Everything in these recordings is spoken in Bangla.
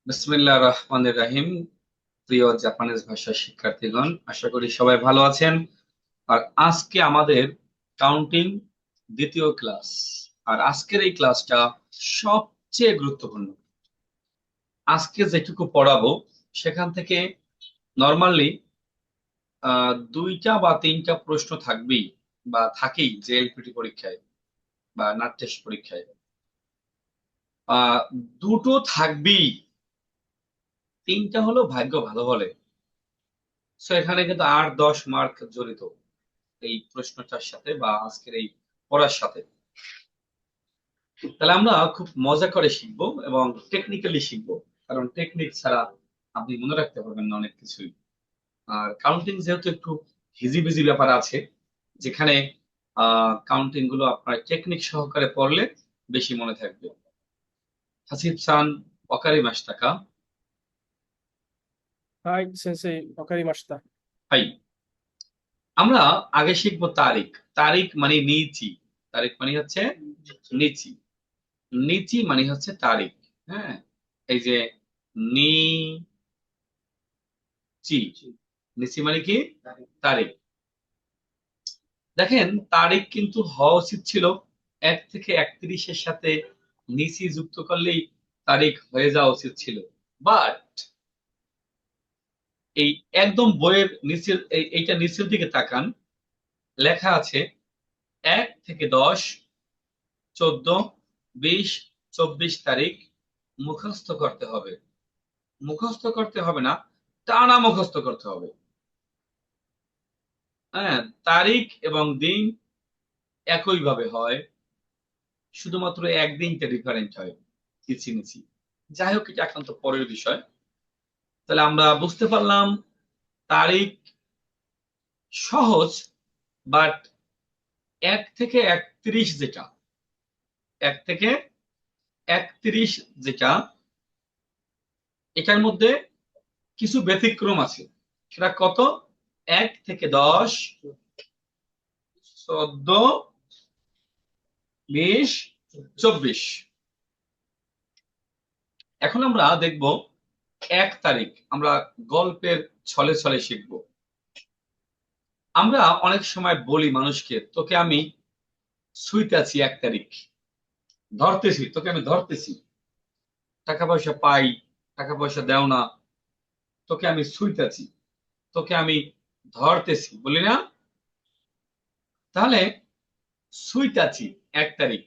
বিসমিল্লাহ রহমানির রাহিম। প্রিয় জাপানিজ ভাষা শিক্ষার্থীগণ, আশা করি সবাই ভালো আছেন। আর আজকে আমাদের কাউন্টিং দ্বিতীয় ক্লাস। আর আজকের এই ক্লাসটা সবচেয়ে গুরুত্বপূর্ণ। আজকে যেটুকু পড়াবো সেখান থেকে নর্মালি দুইটা বা তিনটা প্রশ্ন থাকবেই বা থাকেই জেএলপিটি পরীক্ষায় বা নাট টেস্ট পরীক্ষায়। আহ দুটো থাকবেই, তিনটা হলো ভাগ্য ভালো হলে। সো এখানে কিন্তু 8-10 মার্ক জড়িত এই প্রশ্নটার সাথে বা আজকের এই পড়ার সাথে। তাহলে আমরা খুব মজা করে শিখবো এবং টেকনিক্যালি শিখবো, কারণ টেকনিক ছাড়া আপনি মনে রাখতে পারবেন না অনেক কিছুই। আর কাউন্টিং যেহেতু একটু হিজিবিজি ব্যাপার আছে, যেখানে কাউন্টিং গুলো আপনার টেকনিক সহকারে পড়লে বেশি মনে থাকবে। হাসিব সান, ওকারি মাস্টাকা। はい、先生、わかりました。হাই। আমরা আগে শিখবো তারিখ। তারিখ মানে নিচি। তারিখ মানে হচ্ছে নিচি। নিচি মানে হচ্ছে তারিখ। হ্যাঁ, এই যে নিচি, নিচি মানে কি? তারিখ। দেখেন, তারিখ কিন্তু হওয়া উচিত ছিল 1 থেকে 31-এর সাথে নিচি যুক্ত করলেই তারিখ হয়ে যাওয়া উচিত ছিল। বাট এই একদম বইয়ের নিচের এইটা নিচের দিকে তাকান, লেখা আছে 1 থেকে 10, 14, 20, 24 তারিখ মুখস্থ করতে হবে। মুখস্থ করতে হবে না, টানা মুখস্থ করতে হবে। হ্যাঁ, তারিখ এবং দিন একই ভাবে হয়, শুধুমাত্র একদিনটা ডিফারেন্ট হয় কিছিমিছি। যাই হোক, এটা একান্ত পরের বিষয়। তাহলে আমরা বুঝতে পারলাম তারিখ সহজ, বাট 1 থেকে 31 যেটা, 1 থেকে 31 যেটা, এটার মধ্যে কিছু ব্যতিক্রম আছে। সেটা কত? 1 থেকে 10, 14, 20, 24। এখন আমরা দেখব 1 তারিখ। আমরা গল্পের ছলে ছলে শিখব। আমরা অনেক সময় বলি মানুষকে, তোকে আমি ছুঁইতাছি 1 তারিখ, ধরতেছি, তোকে আমি ধরতেছি, টাকা পয়সা পাই, টাকা পয়সা দেও না, তোকে আমি ছুঁইতাছি, তোকে আমি ধরতেছি, বলি না? তাহলে ছুঁইতাছি 1 তারিখ,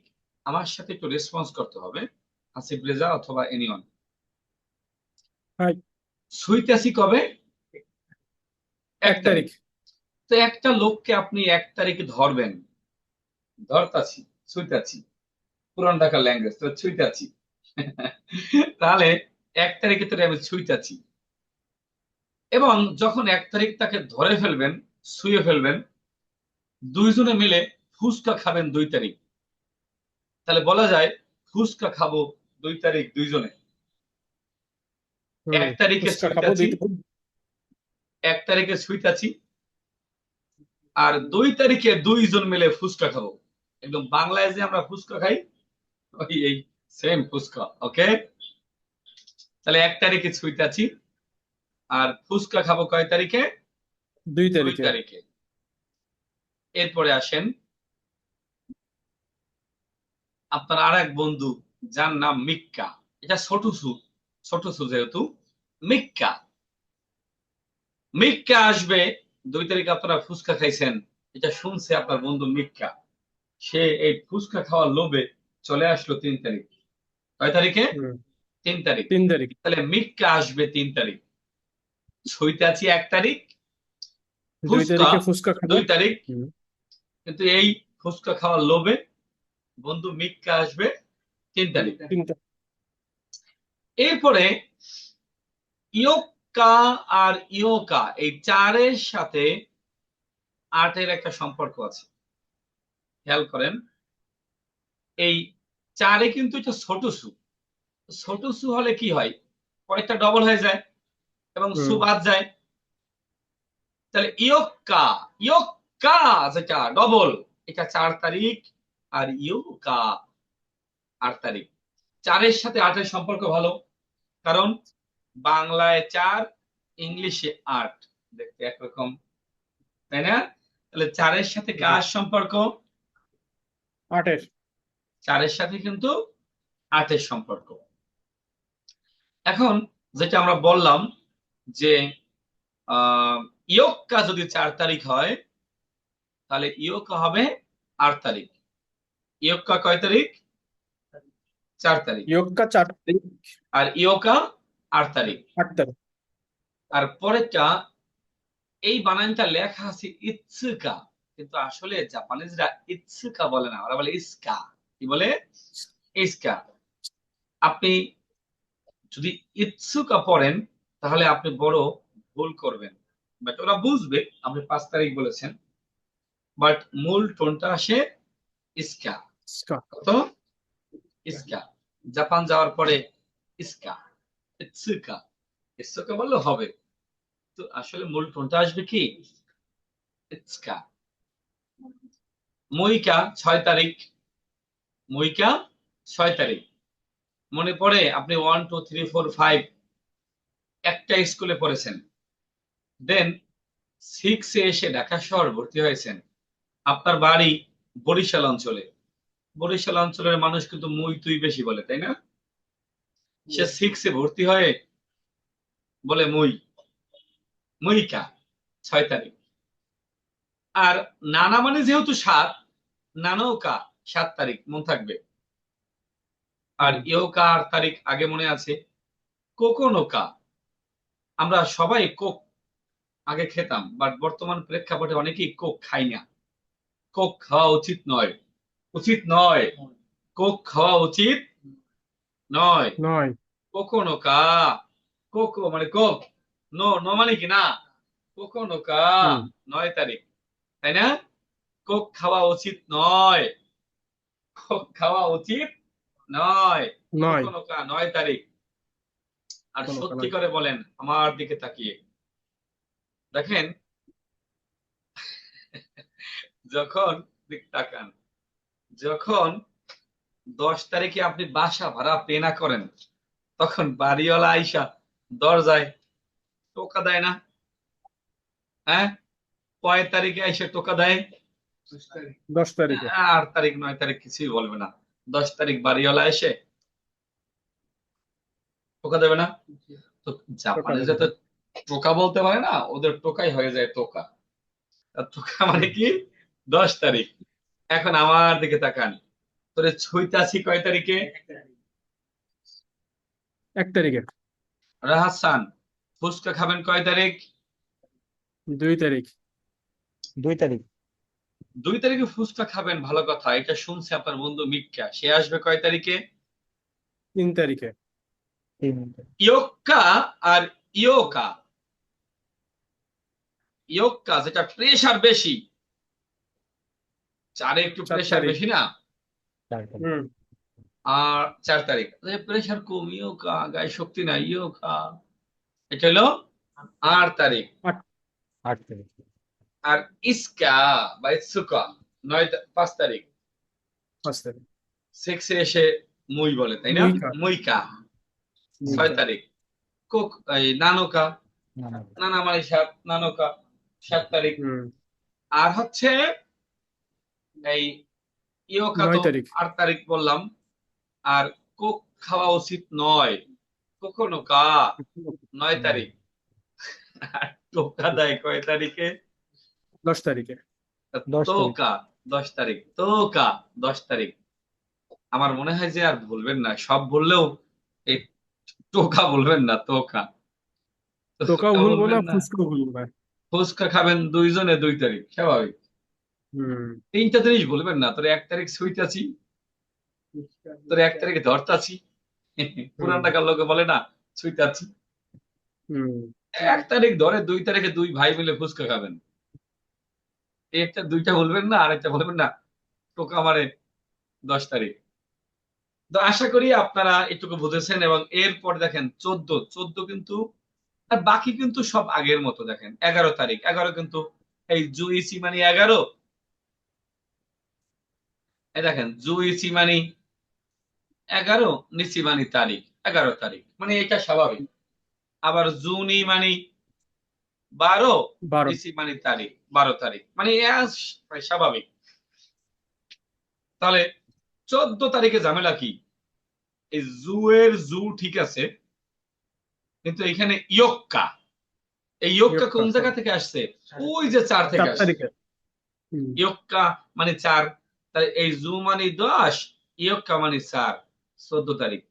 আমার সাথে একটু রেসপন্স করতে হবে, আসিফ রেজা অথবা এনিওয়ান। はい、ছুঁইতাছি কবে? এক 1 তারিখ। তারিখ তো একটা লোককে আপনি 1 তারিখে ধরবেন, ধরতাছি, ছুঁইতাছি, পুরান ঢাকার ল্যাঙ্গুয়েজ তো ছুঁইতাছি। তাহলে 1 তারিখে তোরে আমি ছুঁইতাছি। এবং যখন 1 তারিখ তাকে ধরে ফেলবেন, ছুঁয়ে ফেলবেন, দুইজনে মিলে ফুচকা খাবেন 2 তারিখ। তাহলে বলা যায় ফুচকা খাবো 2 তারিখ দুইজনে। হুম, 1 তারিখে ফুচকা খাবো ছুঁইতাছি, 2 তারিখ। 1 তারিখে ছুঁইতাছি, আর 2 তারিখে দুইজন মিলে ফুচকা খাবো। একদম বাংলায় যে আমরা ফুচকা খাই, ওই এই সেম ফুচকা। ওকে, তাহলে 1 তারিখে ছুঁইতাছি আর ফুচকা খাবো কয় তারিখে? 2 দুই তারিখে। তারিখে এরপরে আসেন আপনার আর এক বন্ধু, যার নাম মিক্কা। এটা ছোট ছোট যেহেতু, মিক্কা। মিক্কা আসবে 2 তারিখে, আপনারা ফুচকা খাইছেন, এটা শুনছে আপনার বন্ধু মিক্কা। সে এই ফুচকা খাওয়ার লোভে চলে আসলো 3 তারিখ। কয় তারিখে? হুম, 3 তারিখ। 3 তারিখ। তাহলে মিক্কা আসবে 3 তারিখ, ছুঁইতে আছি 1 তারিখ, 2 ফুচকা তারিখে ফুচকা খাবো। 2 তারিখ। হুম, কিন্তু এই ফুচকা খাওয়ার লোভে বন্ধু মিক্কা আসবে 3 তারিখ। 3 তারিখ। এরপরে ইয়োক্কা আর ইয়োকা, এই 4-এর সাথে 8-এর একটা সম্পর্ক আছে। খেয়াল করেন, এই 4-এ কিন্তু এটা ছোট সু। ছোট সু হলে কি হয়? পরেরটা ডবল হয়ে যায় এবং সু হুম, বাদ যায়। তাহলে ইয়োক্কা, ইয়োক্কা যেটা ডবল, এটা 4 তারিখ। আর ইয়োকা 8 তারিখ। 4-এর সাথে 8-এর সম্পর্ক ভালো, কারণ বাংলায় 4, ইংলিশে 8, দেখতে একরকম, তাই না? তাহলে 4-এর সাথে জি কার সম্পর্ক? 8-এর 4-এর সাথে কিন্তু 8-এর সম্পর্ক। এখন যেটা আমরা বললাম যে ইয়ক্কা যদি 4 তারিখ হয় তাহলে ইয়ক্কা হবে 8 তারিখ। ইয়ক্কা কয় তারিখ? 4 তারিখ। ইয়োগকা 4 তারিখ, আর ইয়কা 8 তারিখ। 8 তারিখ। আর পরেরটা, এই বানানটা লেখা আছে ইৎসুকা, কিন্তু আসলে জাপানিজরা ইৎসুকা বলে না, ওরা বলে ইস্কা। কি বলে? ইস্কা। আপনি যদি ইৎসুকা পড়েন তাহলে আপনি বড় ভুল করবেন, বাট ওরা বুঝবে আপনি 5 তারিখ বলেছেন, বাট মূল টোনটা আসে ইস্কা। স্কা। কত? ইস্কা। জাপান যাওয়ার পরে ইস্কা, ইৎসুকা, ইৎসুকা বললে হবে, তো আসলে মূল টোনটা আসবে কি? ইৎসুকা। মুইকা 6 তারিখ। মুইকা 6 তারিখ। মনে পড়ে আপনি 1, 2, 3, 4, 5 একটা স্কুলে পড়েছেন, দেন 6-এ এসে ঢাকা শহর ভর্তি হয়েছেন। আপনার বাড়ি বরিশাল অঞ্চলে। বরিশাল অঞ্চলের মানুষ কিন্তু মুই তুই বেশি বলে, তাই না? সে 6-এ ভর্তি হয়ে বলে মুই, মুইকা 6 তারিখ। আর নানা মানে যেহেতু 7, নানৌকা 7 তারিখ মন থাকবে। আর ইয়োকা 8 তারিখ আগে মনে আছে। কোকোনোকা, আমরা সবাই কোক আগে খেতাম, বাট বর্তমান প্রেক্ষাপটে অনেকেই কোক খাই না। কোক খাওয়া উচিত নয়, উচিত নয়, কোক খাওয়া উচিত নয়। 9। কোকোনোকা, কোকো মানে কোক, নো নো মানে কি না, কোকোনোকা হুম 9 তারিখ, তাই না? কোক খাওয়া উচিত নয়, কোক খাওয়া উচিত নয়। 9। কোকোনোকা 9 তারিখ। আর কোনো সত্যি কানাই। করে বলেন আমার দিকে তাকিয়ে দেখেন, যখন তাকান, যখন 10 তারিখে আপনি বাসা ভাড়া পে না করেন, তখন বাড়িওয়ালা আইসা দরজায় টোকা দেয় না? হ্যাঁ, কয় তারিখে এসে টোকা দেয়? 10 তারিখে। 8 তারিখ 9 তারিখ কিছুই বলবে না, 10 তারিখ বাড়িওয়ালা এসে টোকা দেবে না? তো টোকা জাপানিজরা দেবে তো না। টোকা বলতে পারে না, ওদের টোকাই হয়ে যায় টোকা। আর টোকা মানে কি? 10 তারিখ। এখন আমার দিকে তাকান, তোরে ছুঁইতাছি কয় তারিখে? 1 তারিখে। রাহাসান, ফুচকা খাবেন কয় তারিখ? 2 তারিখ। 2 তারিখ। 2 তারিখে ফুচকা খাবেন, ভালো কথা, এটা শুনছে আপনার বন্ধু মিক্কা, সে আসবে কয় তারিখে? 3 তারিখে। 3 ইয়োক্কা আর ইয়োকা, ইয়োক্কা যেটা প্রেশার বেশি, 4-এ একটু 4 প্রেশার তারিখ। বেশি না, 4 তারিখ। হুম আর 4 তারিখ প্রেশার কম, ইয়োকা গায়ে শক্তি নাই, ইয়োকা এটা হলো 8 তারিখ। 8। 8 তারিখ। আর ইস্কা বা ইৎসুকা 5 তারিখ। 5 তারিখ। 6-এ এসে মুই বলে, তাই না? মুইকা। মুইকা 6 মুইকা। তারিখ। কোক এই নানোকা, না, না, নানা মানে 7, নানোকা 7 তারিখ। হুম আর হচ্ছে এই ইয়োকা 9 তো তারিখ। 8 তারিখ বললাম। আর কোক খাওয়া উচিত নয়, কখনো কা 9 না। তারিখ। আর টোকা দেয় কয় তারিখে? 10 তারিখে। 10 তারিখ। তোকা 10 তারিখ, তোকা 10 তারিখ। আমার মনে হয় যে আর বলবেন না, সব বললেও এই টোকা বলবেন না, তোকা, টোকাও তোকা ভুলবো না, বলবেন না। ফুচকাও ভুলবো না। ফুচকা খাবেন দুইজনে 2 তারিখ, স্বাভাবিক। হুম 3টা জিনিস বলবেন না, তোর 1 তারিখ ছুঁইতাছি, তোর 1 তারিখে ধরতাছি। পুরান হুম ঢাকার লোকে বলে না ছুঁইতাছি। হুম 1 তারিখ ধরে 2 তারিখে 2 ভাই মিলে ফুচকা খাবেন, একটা 2টা বলবেন না, আরেকটা বলবেন না টোকা মারে 10 তারিখ। তো আশা করি আপনারা এটুকু বুঝেছেন। এবং এরপর দেখেন 14 কিন্তু, আর বাকি কিন্তু সব আগের মতো। দেখেন 11 তারিখ, 11 কিন্তু এই জুইসি মানে 11, এই দেখেন জুইসি মানে 11, নিচি মানে তারিখ, 11 তারিখ, মানে এটা স্বাভাবিক। আবার জুনি মানে 12, 12। নিসি মানে তারিখ 12 তারিখ, মানে স্বাভাবিক। তাহলে 14 তারিখে ঝামেলা কি? এই জু এর জু ঠিক আছে, কিন্তু এখানে ইয়ক্কা, এই ইয়ক্কা ইয়ক্কা, কোন জায়গা থেকে আসছে? ওই যে 4 থেকে 4 আসছে। তারিখে। হুম, ইয়ক্কা মানে 4, তাই এই জু মানে 10, ইয়ক্কা মানে 4, 14 তারিখ।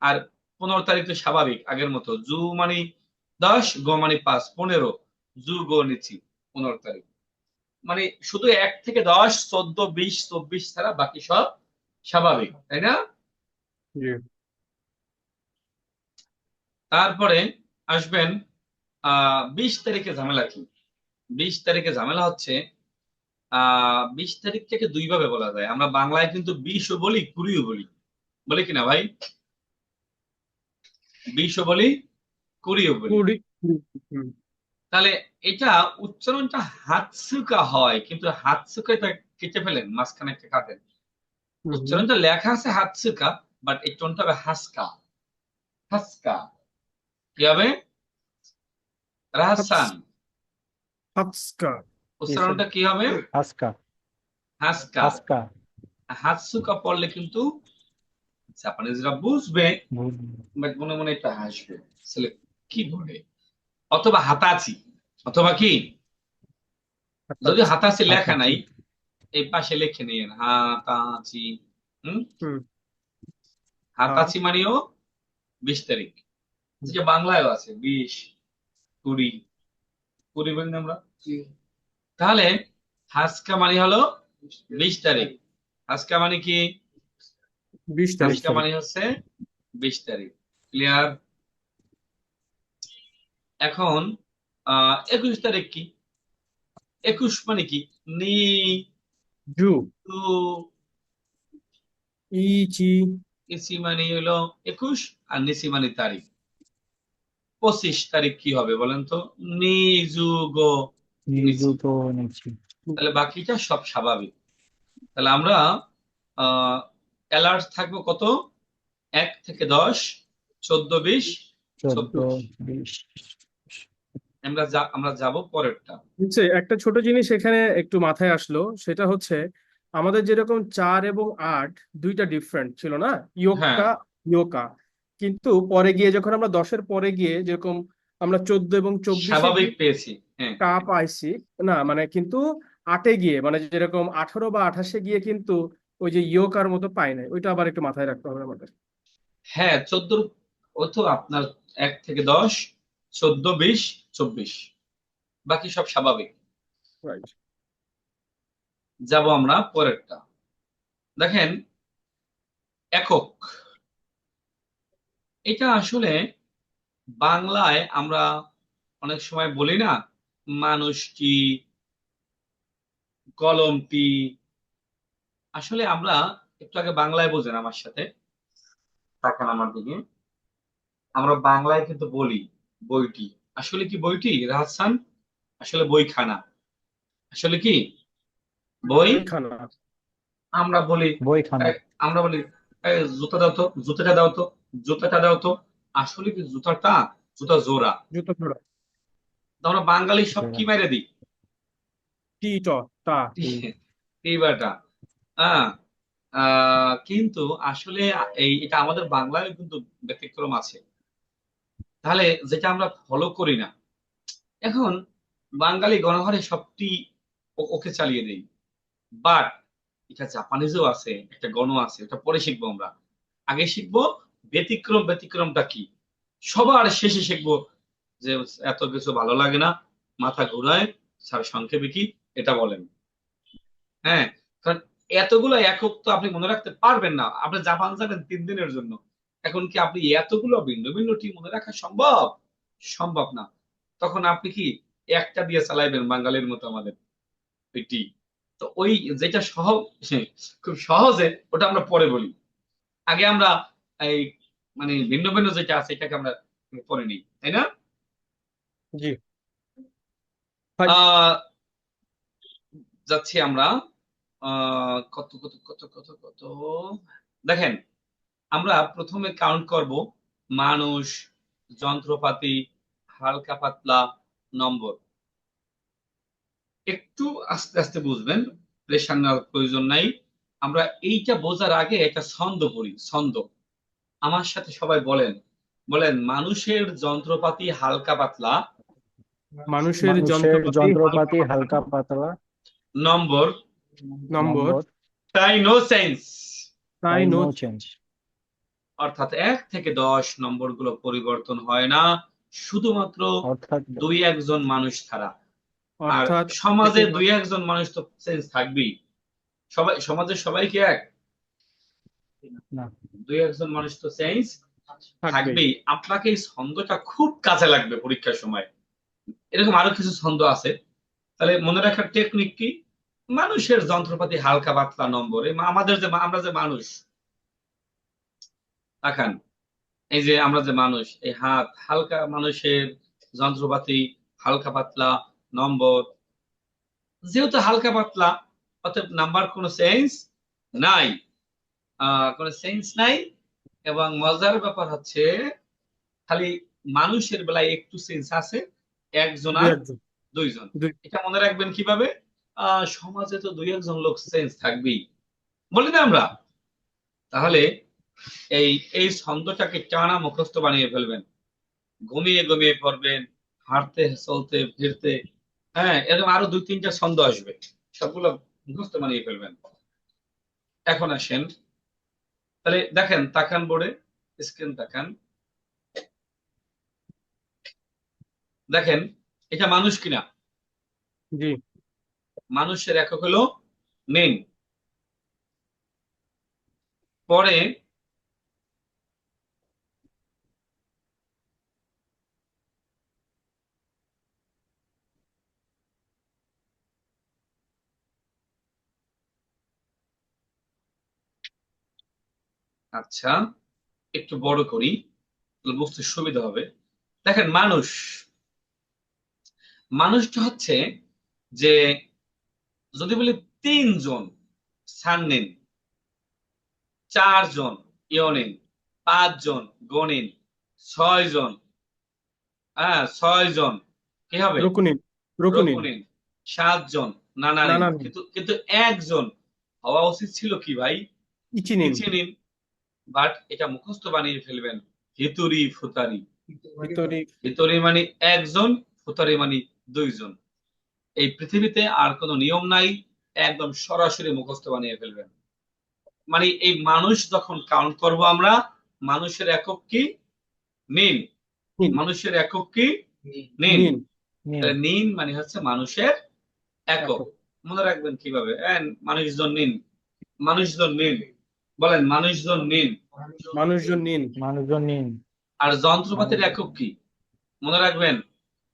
আর 15 তারিখ তো স্বাভাবিক আগের মতো, জু মানে 10, গ মানে 5, 15, জু গ নিচ্ছি 15 তারিখ। মানে শুধু 1 থেকে 10, 14, 20, 24 ছাড়া বাকি সব স্বাভাবিক, তাই না? জি। তারপরে আসবেন 20 তারিখে ঝামেলা কি? 20 তারিখে ঝামেলা হচ্ছে 20 তারিখটাকে দুই ভাবে বলা যায়। আমরা বাংলায় কিন্তু 20ও বলি, 20ও বলি, বলি কিনা ভাই? 20ও বলি, 20ও বলি। 20। হুম, হুম, তাহলে এটা উচ্চারণটা হাতসুকা হয়, কিন্তু হাতসুকা এটা কেটে ফেলেন, মাঝখানে একটা কাটেন। হুম, হুম। উচ্চারণটা লেখা আছে হাতসুকা, বাট এই টোনটা হবে হাসকা। হাসকা কি হবে? রাহাসান, হাতস্কা। নিচে। উচ্চারণটা কি হবে? হাসকা, হাসকা। হাসকা, হাতসুকা পড়লে কিন্তু জাপানিজরা বুঝবে, বুঝলি। বাট মনে মনে একটা হাসবে, ছেলে কি বলে। অথবা হাতাচি, অথবা কি, যদি হাতাচ্ছি। হাতাচি লেখা হাতাচ্ছি, নাই, এই পাশে লিখে নিন হাতাচি। হুম, হুম। হ্যাঁ। হাতাচি মানেও 20 তারিখ, যে বাংলায়ও আছে 20, 20, 20 বলি না আমরা? তাহলে হাসকা মানে হলো 20 তারিখ। হাসকা মানে কি? 20 তারিখ। হাসকা মানে হচ্ছে 20 তারিখ। ক্লিয়ার? এখন 21 তারিখ কি? 21 মানে কি? নি, জু। Two, itchy. ইসি মানে হলো 21, আর নিসি মানে তারিখ। 25 তারিখ কি হবে বলেন তো? নিজুগো, নিচি। নিযুত নিচ্ছি। তাহলে বাকিটা সব স্বাভাবিক। তাহলে আমরা অ্যালার্ট থাকবো কত? 1 থেকে 10, 14, 20, 14, 24। 20। আমরা যাব পরেরটা। একটা ছোট জিনিস এখানে একটু মাথায় আসলো, সেটা হচ্ছে আমাদের যেরকম 4 এবং 8 দুইটা ডিফারেন্ট ছিল না, হ্যাঁ, ইয়োক্কা, ইয়োকা। কিন্তু পরে গিয়ে যখন আমরা 10-এর পরে গিয়ে যেরকম আমরা 14 এবং 24-এ স্বাভাবিক গিয়ে পেয়েছি। হ্যাঁ, কা পাইছি, না মানে কিন্তু 8-এ গিয়ে মানে যেরকম 18 বা 28-এ গিয়ে কিন্তু ওই যে ইয়োকার মতো পাই নাই, ওইটা আবার একটু মাথায় রাখতে হবে আমাদের। হ্যাঁ, 14, ও তো আপনার 1 থেকে 10, 14, 20, 24, বাকি সব স্বাভাবিক। রাইট। যাব আমরা পরেরটা। দেখেন, একক, এটা আসলে বাংলায় আমরা অনেক সময় বলি না, মানুষটি, কলমটি। আসলে আমরা একটু আগে বাংলায় বোঝেন আমার সাথে, তাকান আমার দিকে। আমরা বাংলায় কিন্তু বলি বইটি। আসলে কি বইটি রাহাসান? আসলে বইখানা। আসলে কি বই? ওইখানা। আমরা বলি বইখানা। এই, আমরা বলি এই, জুতা দাও তো, জুতাটা দাও তো, জুতাটা দাও তো। আসলে কি জুতাটা? জুতা জোড়া। জুতো জোড়া। তো আমরা বাঙালি সব জোড়া। কি মেরে দিই? টি ট টা। এইবারটা। হ্যাঁ, কিন্তু আসলে এটা আমাদের বাংলায় কিন্তু ব্যতিক্রম আছে। তাহলে যেটা আমরা ফলো করি না, এখন বাঙালি গণহারে সবটি ওকে চালিয়ে দেই। বাট এটা জাপানিজও আছে, একটা গণ আছে, এটা পরে শিখবো আমরা। আগে শিখবো ব্যতিক্রম, ব্যতিক্রমটা কি। সবার শেষে শিখবো যে এত কিছু ভালো লাগে না, মাথা ঘুরায়, স্যার সংক্ষেপে কি এটা বলেন। হ্যাঁ, কারণ এতগুলো একক তো আপনি মনে রাখতে পারবেন না। আপনি জাপান যাবেন 3 দিনের জন্য, এখন কি আপনি এতগুলো ভিন্ন ভিন্ন টি মনে রাখা সম্ভব? সম্ভব না। তখন আপনি কি একটা দিয়ে চালাইবেন বাঙালির মতো আমাদের ওই টি। তো ওই যেটা সহজ, খুব সহজে, ওটা আমরা পরে বলি। আগে আমরা এই মানে ভিন্ন ভিন্ন যেটা আছে এটাকে আমরা পরে নিই, তাই না? জি। ভাই। আহ যাচ্ছি আমরা কত কত কত কত কত। দেখেন, আমরা প্রথমে কাউন্ট করব মানুষ, যন্ত্রপাতি, হালকা পাতলা, নম্বর। একটু আস্তে আস্তে বুঝবেন, প্রেশার নেওয়ার প্রয়োজন নাই। আমরা এইটা বোঝার আগে একটা ছন্দ পড়ি, ছন্দ। আমার সাথে সবাই বলেন, বলেন মানুষের যন্ত্রপাতি হালকা পাতলা, মানুষের মানুষের যন্ত্রপাতি যন্ত্রপাতি হালকা পাতলা, নম্বর নম্বর নম্বর তাই নো সেন্স। তাই তাই নো নো চেঞ্জ। অর্থাৎ 1 থেকে 10 নম্বরগুলো পরিবর্তন হয় না, শুধুমাত্র অর্থাৎ 2-1 জন মানুষ ছাড়া। আর অর্থাৎ সমাজে থেকে 2-1 জন মানুষ তো চেঞ্জ থাকবেই। সবাই সমাজের সবাই কি এক? না। 2-1 জন মানুষ তো চেঞ্জ থাকবেই। থাকবেই। আপনাকে এই ছন্দটা খুব কাজে লাগবে পরীক্ষার সময়। এরকম আরো কিছু ছন্দ আছে, তাহলে মনে রাখার টেকনিক কি? মানুষের যন্ত্রপাতি হালকা পাতলা নম্বর। আমাদের যে আমরা যে মানুষ, দেখান এই যে আমরা যে মানুষ, এই হাত হালকা, মানুষের যন্ত্রপাতি হালকা পাতলা, নম্বর। যেহেতু হালকা পাতলা, অতএব নাম্বার কোনো চেঞ্জ নাই, কোনো চেঞ্জ নাই। এবং মজার ব্যাপার হচ্ছে, খালি মানুষের বেলায় একটু চেঞ্জ আছে, 1 জন দুই আর একজন 2 জন। দুই এটা মনে রাখবেন কিভাবে? সমাজে তো 2-1 জন লোক চেঞ্জ থাকবেই, বলি না আমরা? তাহলে এই এই ছন্দটাকে টানা মুখস্থ বানিয়ে ফেলবেন, ঘুমিয়ে ঘুমিয়ে পড়বেন, হাঁটতে চলতে ফিরতে। হ্যাঁ, এরকম আরো 2-3টা ছন্দ আসবে, সবগুলো মুখস্থ বানিয়ে ফেলবেন। এখন আসেন, তাহলে দেখেন, তাকান বোর্ডে, স্ক্রিন তাকান, দেখেন এটা মানুষ কিনা। জি মানুষের একক হলো নিন। পরে আচ্ছা, একটু বড় করি, তাহলে বুঝতে সুবিধা হবে। দেখেন মানুষ, মানুষটা হচ্ছে যে, যদি বলি 3 জন সান নিন, 4 জন ইও নিন, 5 জন গো নিন, 6 জন, হ্যাঁ 6 জন কি হবে? রকুনিন রকুনিন রঘু নিন, 7 জন নানা নিন। নানান কিন্তু কিন্তু 1 জন হওয়া উচিত ছিল কি ভাই? ইচিনিন নিচে নিন। বাট এটা মুখস্থ বানিয়ে ফেলবেন, হিতুরি ফুতারি। ভিতরি হিতুরি মানে 1 জন, ফুতারি মানে 2 জন। এই পৃথিবীতে আর কোনো নিয়ম নাই, একদম সরাসরি মুখস্থ বানিয়ে ফেলবেন। মানে এই মানুষ যখন কাউন্ট করব আমরা, মানুষের একক কি? নিন। নিন মানুষের একক কি? নিন। নিন নিন। তাহলে নিন মানে হচ্ছে মানুষের একক। একক মনে রাখবেন কিভাবে? মানুষজন নিন, মানুষজন নিন, বলেন মানুষজন নিন। মানুষজন নিন মানুষজন নিন। আর যন্ত্রপাতির একক কি? মনে রাখবেন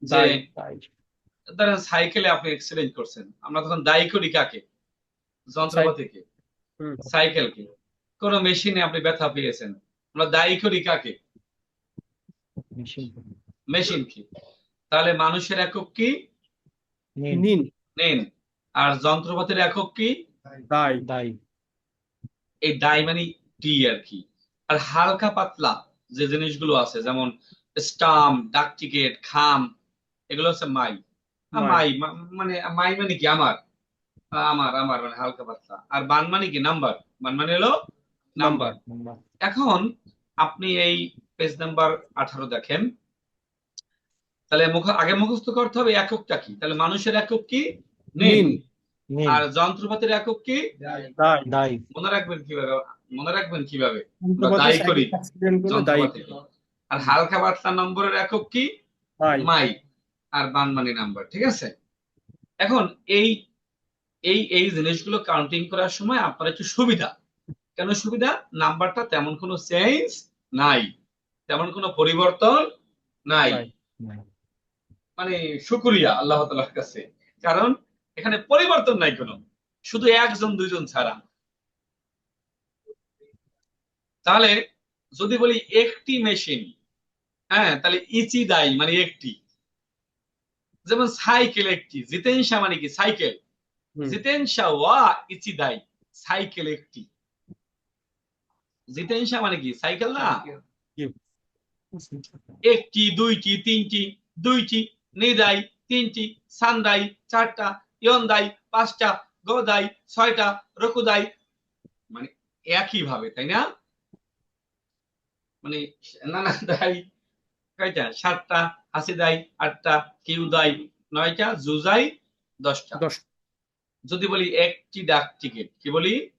যে, দায় তাই ধরেন সাইকেলে আপনি অ্যাক্সিডেন্ট করছেন, আমরা তখন দায়ী করি কাকে? যন্ত্রপাতিকে, হুম সাইকেলকে। কোন মেশিনে আপনি ব্যথা পেয়েছেন, আমরা দায়ী করি কাকে? মেশিন। মেশিনকে। তাহলে মানুষের একক কি? নিন। নিন নিন। আর যন্ত্রপাতির একক কি? দায় দায়ী। এই দায় মানে টি আর কি। আর হালকা পাতলা যে জিনিসগুলো আছে, যেমন স্টাম্প, ডাক টিকিট, খাম, এগুলো হচ্ছে মাই। মাই মাই মানে, মাই মানে কি? আমার, আমার আমার মানে হালকা পাতলা। আর বান মানে কি? নাম্বার। বান মানে হলো নাম্বার নাম্বার। এখন আপনি এই পেজ নাম্বার 18 দেখেন, তাহলে আগে মুখস্থ করতে হবে এককটা কি। তাহলে মানুষের একক কি? নিন। নিন নিন। আর যন্ত্রপাতির একক কি? দায় দায়ী। মনে রাখবেন কিভাবে? মনে রাখবেন কিভাবে? আমরা যন্ত্রপাতি দায়ী করি সাইকেল অ্যাক্সিডেন্ট করলে দায়ী যন্ত্রপাতিকে। আর হালকা পাতলা নম্বরের একক কি? দায় মাই। আর বান মানে নাম্বার। ঠিক আছে? এখন এই এই এই জিনিসগুলো কাউন্টিং করার সময় আপনার একটু সুবিধা। কেন সুবিধা? নাম্বারটা তেমন কোনো চেঞ্জ নাই, তেমন কোনো পরিবর্তন নাই। নাই মানে শুকরিয়া আল্লাহ তাআলার কাছে, কারণ এখানে পরিবর্তন নাই কোনো, শুধু 1-2 জন ছাড়া। তাহলে যদি বলি একটি মেশিন, হ্যাঁ, তাহলে ইচি দাই মানে একটি। যেমন সাইকেল একটি, জিতেনশা মানে কি? সাইকেল। হুম জিতেনশা ওয়া ইচি দাই, সাইকেল একটি। জিতেনশা মানে কি সাইকেল না? জি। একটি, দুইটি, তিনটি, দুইটি, নিদাই, তিনটি, সান্দাই, চারটা, ইয়ন্দাই, পাঁচটা, গদাই, ছয়টা, রকুদাই, মানে একই ভাবে, তাই না? মানে নানাদাই কয়টা? সাতটা, হাসিদাই আটটা, কিউদাই নয়টা, জুজাই 10টা। 10 যদি বলি একটি ডাক টিকিট, কি বলি?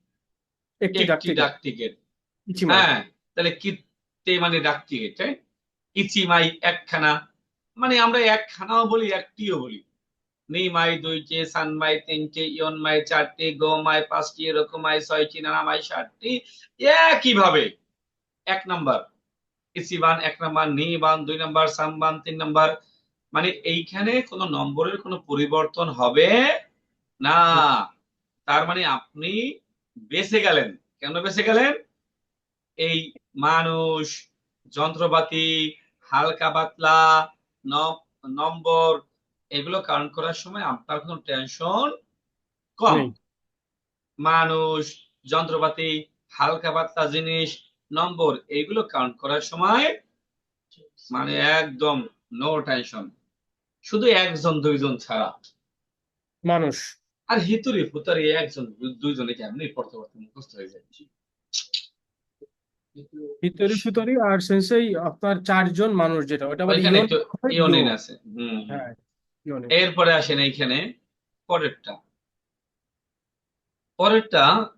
একটি ডাক একটি টিকিট ডাক টিকিট। ইচিমাই। হ্যাঁ, তাহলে কিত্তে মানে ডাক টিকিট, হ্যাঁ? ইচিমাই একখানা, মানে আমরা একখানাও বলি, একটিও বলি। নিমাই দুইটি, সানমাই তিনটি, ইয়নমাই চারটি, গোমাই পাঁচটি, রকুমাই ছয়টি, নানামাই 7টি। একইভাবে 1 নাম্বার ইসিবান 1 নাম্বার, নিবান 2 নাম্বার, সামবান 3 নাম্বার। মানে এইখানে কোনো নম্বরের কোনো পরিবর্তন হবে না। তার মানে আপনি বেঁচে গেলেন। কেন বেঁচে গেলেন? এই মানুষ, যন্ত্রপাতি, হালকা পাতলা নম্বর, এগুলো কাউন্ট করার সময় আপনার কোনো টেনশন কম। নেই। মানুষ, যন্ত্রপাতি, হালকা পাতলা জিনিস, নম্বর, এইগুলো কাউন্ট করার সময় মানে একদম নো টেনশন, শুধু 1 জন 2 জন ছাড়া। মানুষ আর হিতুরি ফুতারি 1 জন 2 জনে কেমনি পড়তে পড়তে মুখস্থ হয়ে যায়। ভিতরি সুতরি আর সেন্সেই আপনার 4 জন মানুষ, যেটা ওটা আবার ওইখানে ইয়ন একটু হয়, ইয়ো। ইওনিন আছে। হুম। হ্যাঁ, ইয়নে। এরপরে আসেন এইখানে পরেরটা। পরেরটা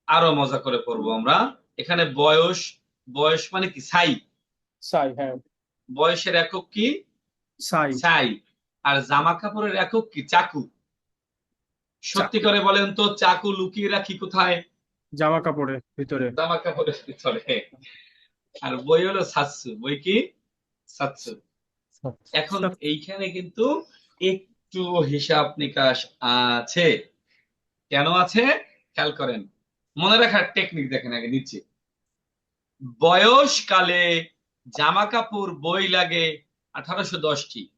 আরো মজা করে পড়বো আমরা। এখানে বয়স, বয়স মানে কি? সাই। সাই, হ্যাঁ, বয়সের একক কি? সাই। সাই। আর জামা কাপড়ের একক কি? চাকু। সত্যি চাকু। করে বলেন তো, চাকু লুকিয়ে রাখি কোথায়? জামা কাপড়ের ভিতরে। জামা কাপড়ের ভিতরে। আর বই হলো সাতসু। বই কি? সাতসু। এখন সাত- এইখানে কিন্তু একটু হিসাব নিকাশ আছে। কেন আছে? খেয়াল করেন, মনে রাখার টেকনিক দেখেন আগে নিচে। বয়সকালে জামা কাপড় বই লাগে 1810টি,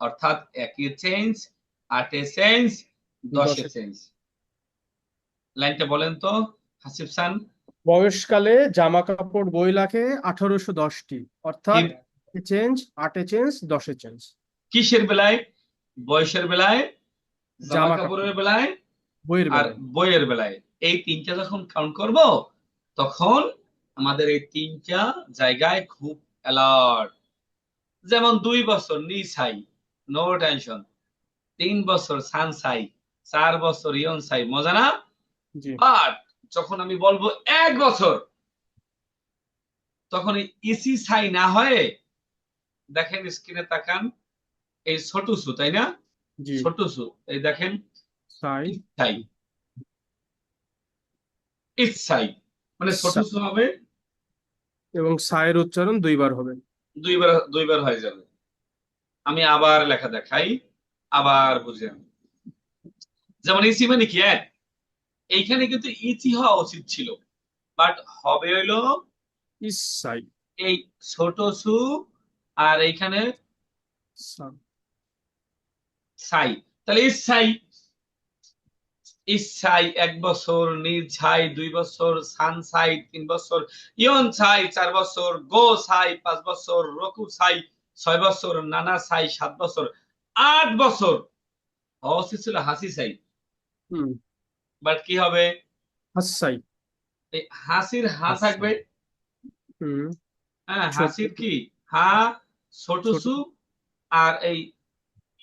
অর্থাৎ 1-এ চেঞ্জ, 8-এ চেঞ্জ, 10-এ 10 চেঞ্জ। লাইনটা বলেন তো হাসিফ সান। বয়সকালে জামা কাপড় বই লাগে 1810টি, অর্থাৎ কি- চেঞ্জ, 8-এ চেঞ্জ, 10-এ চেঞ্জ। কিসের বেলায়? বয়সের বেলায়, জামা জামা কাপড়ের কাপড় বেলায়, বইয়ের আর বেলায়। বইয়ের বেলায়। এই তিনটা যখন কাউন্ট করব, তখন আমাদের এই তিনটা জায়গায় খুব অ্যালার্ট। যেমন 2 বছর নিসাই, নো টেনশন। 3 বছর সানসাই, 4 বছর ইয়নসাই, মজা না? জি। বাট যখন আমি বলবো 1 বছর, তখন ইসি সাই না হয়ে, দেখেন স্ক্রিনে তাকান, এই ছোট সু, তাই না? জি। ছোট সু, এই দেখেন, সাই। ইচ্ছাই, ইচ্ছাই, মানে ছোট সাই। সু হবে, এবং সায়ের উচ্চারণ 2 বার হবে। 2 বার 2 বার হয়ে যাবে। আমি আবার লেখা দেখাই, আবার বুঝেন। যেমন ইসি মানে কি? এইখানে কিন্তু ইচি হওয়া উচিত ছিল, বাট হবে হইলো ইসাই। এই ছোট সু, আর এইখানে সা- সাই। তাহলে ইসাই, ইসাই 1 বছর, নির্ছাই 2 বছর, সানসাই 3 বছর, ইয়ন ছাই 4 বছর, গো ছাই 5 বছর, রকু ছাই 6 বছর, নানা ছাই 7 বছর, 8 বছর। হওয়া উচিত ছিল হাসি ছাই, হুম। বাট কি হবে? হাসাই। এই হাসির হা আচ্ছা। থাকবে। হুম। হ্যাঁ, ছোট হাসির কি? হা, ছোট ছোট সু, আর এই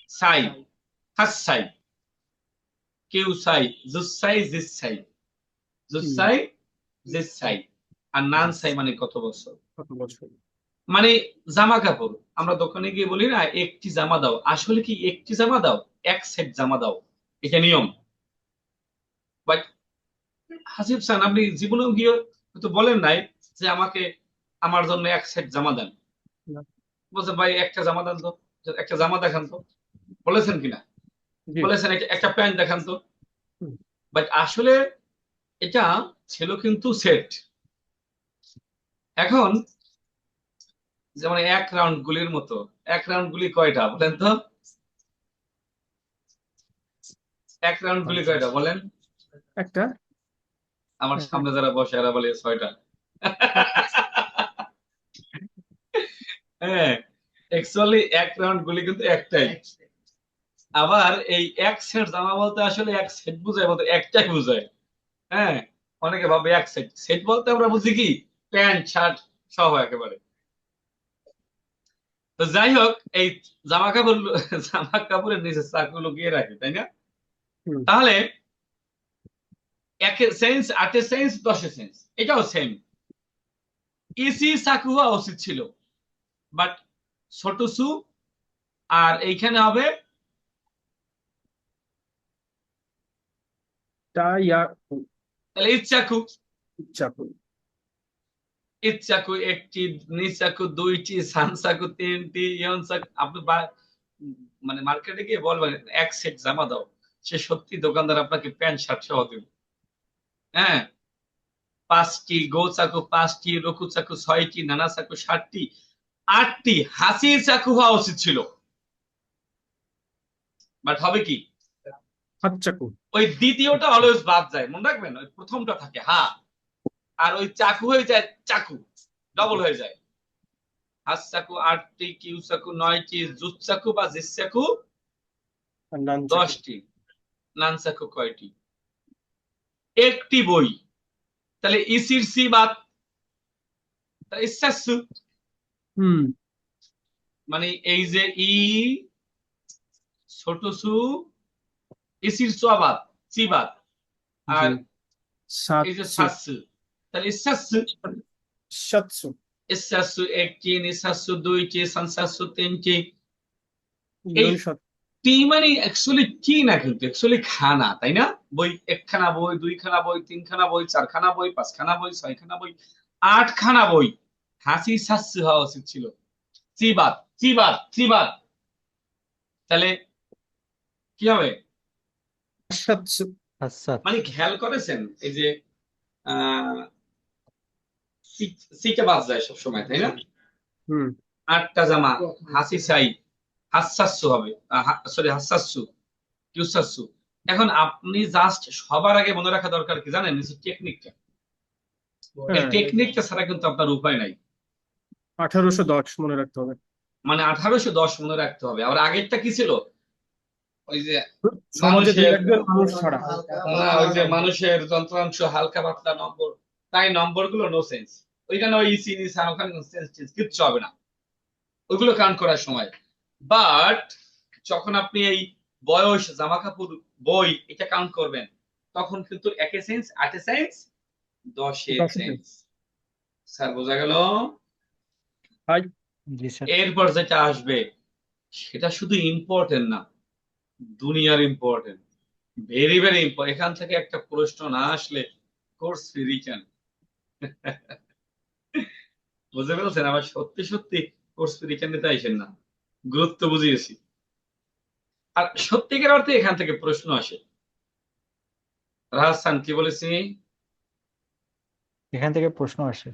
সাই, হাসাই, কেউ সাই, জুসাই, জিসাই, হুম, জুসাই, জিসাই। আর নান সাই মানে কত বছর। কত বছর। মানে জামা কাপড় আমরা দোকানে গিয়ে বলি না, একটি জামা দাও, আসলে কি একটি জামা দাও? 1 সেট জামা দাও, এটা নিয়ম। বাট হাসিফ খান, আপনি জীবনেও গিয়ে হয়তো বলেন নাই যে আমাকে, আমার জন্য 1 সেট জামা দেন। না। বলছেন ভাই একটা জামা দেন তো, একটা জামা দেখান তো। বলেছেন কিনা? জি। বলেছেন একটা প্যান্ট দেখান তো। হুম। বাট আসলে এটা ছিল কিন্তু সেট। এখন যেমন 1 রাউন্ড গুলির মতো, 1 রাউন্ড গুলি কয়টা বলেন তো? 1 রাউন্ড গুলি কয়টা বলেন? একটা আমার সামনে যারা বসে এরা বলে 6টা। হ্যাঁ, অ্যাকচুয়ালি এক রাউন্ড গুলি কিন্তু একটাই। আবার এই এক সেট জামা বলতে আসলে এক সেট বুঝায়, বলতে একটাই বুঝায়। হ্যাঁ, অনেকে ভাবে এক সেট, সেট বলতে আমরা বুঝি কি প্যান্ট শার্ট সহ একেবারে। তো যাই হোক, এই জামা কাপড় জামা কাপড়ের নিচে চাকু লুকিয়ে রাখে, তাই না? হুম। তাহলে একে সেন্স, আটে সেন্স, 10 সেন্স, এটাও সেম। ইসি চাকু হওয়া উচিত ছিল, বাট ছোট সু, আর এইখানে হবে টা ইয়া তাহলে ইচ্ছাকু। চাকু। ইচ্ছাকু একটি, নিচাকু দুইটি, সানসাকু তিনটি, ইয়নসাকু। আপনি মানে মার্কেটে গিয়ে বলবেন এক সেট জামা দাও, সে সত্যি দোকানদার আপনাকে প্যান্ট শার্ট সহ দেবে। হ্যাঁ, 5টি, গোচাকু 5টি, রকুচাকু 6টি, নানাচাকু 7টি, 8টি হাসির চাকু হওয়া উচিত ছিল, বাট হবে কি হাত চাকু। ওই দ্বিতীয়টা অলওয়েজ বাদ যায়, মনে রাখবেন। ওই প্রথমটা থাকে হা, আর ওই চাকু হয়ে যায় চাকু, ডবল হয়ে যায়। হাস চাকু 8টি, কিউ চাকু 9টি, জুত চাকু বা জিস চাকু আর নান চাকু। 10টি, নান চাকু কয়টি? একটি বই। তাহলে ইসির সি বাদ, তাহলে ইসাসু। হুম। মানে এই যে ই, ছোট সু, ইসির সোয়াবাদ, সি বাদ, জি। আর এই যে সাতসু। সাসু, তাহলে ইসাসু। সাতসু। ইসাসু একটি, নিসাসু দুইটি, সানসাসু তিনটি। এই ইয়ন সাত। টি মানে অ্যাকচুয়ালি কি না, কিন্তু অ্যাকচুয়ালি খানা, তাই না? বই, একখানা বই, দুইখানা বই, তিনখানা বই, চারখানা বই, পাঁচখানা বই, ছয়খানা বই, 8খানা বই। হাসি সাসু হওয়া উচিত ছিল, চিবাত চিবাত চিবাত। তাহলে কি হবে? সাতসু। আচ্ছা। মানে খেয়াল করেছেন এই যে আহ সিটা বাদ যায় সবসময়, তাই না? হুম। 8টা জামা, হাসি চাই, হাসাসু হবে, সরি হাসাসু, ইউসাসু। এখন আপনি জাস্ট সবার আগে মনে রাখা দরকার কি জানেন? টেকনিকটা। এই হ্যাঁ, টেকনিকটা ছাড়া কিন্তু আপনার উপায় নাই। 1810 মনে রাখতে হবে। মানে 1810 মনে রাখতে হবে। আবার আগেরটা কি ছিল? ওই যে সমাজে দুই মানুষের, একজন মানুষ ছাড়া। না ওই যে মানুষের যন্ত্রাংশ, হালকা পাতলা নম্বর, তাই নম্বর গুলো নো সেন্স। ওইখানে ওই ইসি নিসা, ওখানে সেন্স কিচ্ছু হবে না ওইগুলো কাউন্ট করার সময়। বাট যখন আপনি এই বয়স, জামা কাপড়, বই এটা কাউন্ট করবেন, তখন কিন্তু একে সেন্স, আটে সেন্স, 10 10 সেন্স। স্যার বোঝা গেল? হাই। জি স্যার। এরপর যেটা আসবে সেটা শুধু ইম্পর্টেন্ট না, দুনিয়ার ইম্পর্টেন্ট, ভেরি ভেরি ইম্পর্টেন্ট। এখান থেকে একটা প্রশ্ন না আসলে কোর্স ফি রিটার্ন। বুঝতে পেরেছেন? আবার সত্যি সত্যি কোর্স ফি রিটার্ন নিতে আইসেন না, গুরুত্ব বুঝিয়েছি। আর সত্যিকার অর্থে এখান থেকে প্রশ্ন আসে। রাহাসান কি বলেছি? এখান থেকে প্রশ্ন আসে।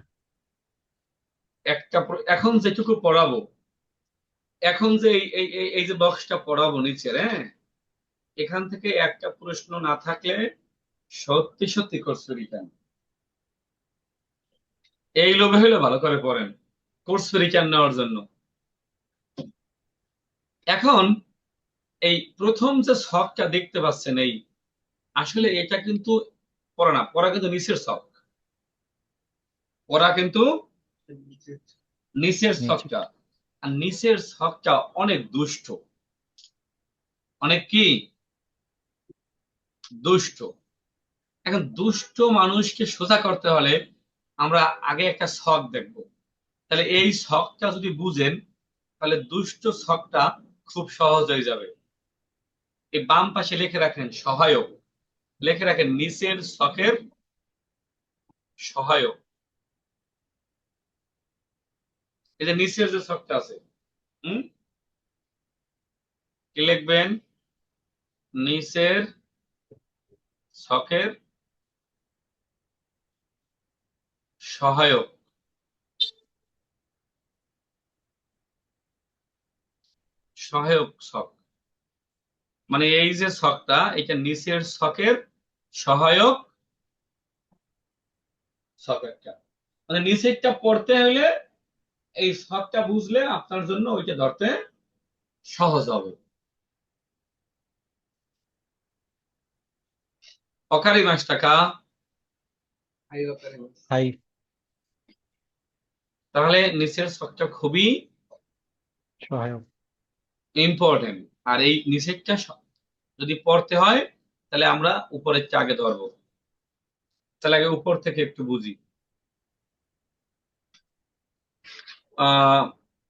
এখন যেটুকু পড়াবো, এখন যে এই যে বক্সটা পড়াবো নিচের, হ্যাঁ, এখান থেকে একটা প্রশ্ন না থাকলে সত্যি সত্যি কোর্স ফি রিটার্ন। এই লোভে হলে ভালো করে পড়েন কোর্স ফি রিটার্ন নেওয়ার জন্য। এখন এই প্রথম যে ছকটা দেখতে পাচ্ছেন, এই আসলে এটা কিন্তু পড়া না, পড়া কিন্তু নিচের ছক, পড়া কিন্তু নিচের নিচে। ছকটা। আর নিচের ছকটা অনেক দুষ্ট, অনেক কি দুষ্ট। এখন দুষ্ট মানুষকে সোজা করতে হলে আমরা আগে একটা ছক দেখব। তাহলে এই ছকটা যদি বুঝেন, তাহলে দুষ্ট ছকটা খুব সহজ হয়ে যাবে। এই বাম পাশে লিখে রাখেন সহায়ক, লিখে রাখেন নিচের ছকের সহায়ক। এই যে নিচের যে ছকটা আছে, হুম, কি লিখবেন? নিচের ছকের সহায়ক, সহায়ক ছক। মানে এই যে ছকটা, এটা নিচের ছকের সহায়ক ছক একটা, মানে নিচেরটা পড়তে হলে এই ছকটা বুঝলে আপনার জন্য ওইটা ধরতে সহজ হবে। অকারি মাস টাকা, হাই। তাহলে নিচের ছকটা খুবই সহায়ক। ইম্পর্টেন্ট। আর এই নিচেরটা যদি পড়তে হয় তাহলে আমরা উপরেরটা আগে ধরবো। তাহলে আগে উপর থেকে একটু বুঝি। আহ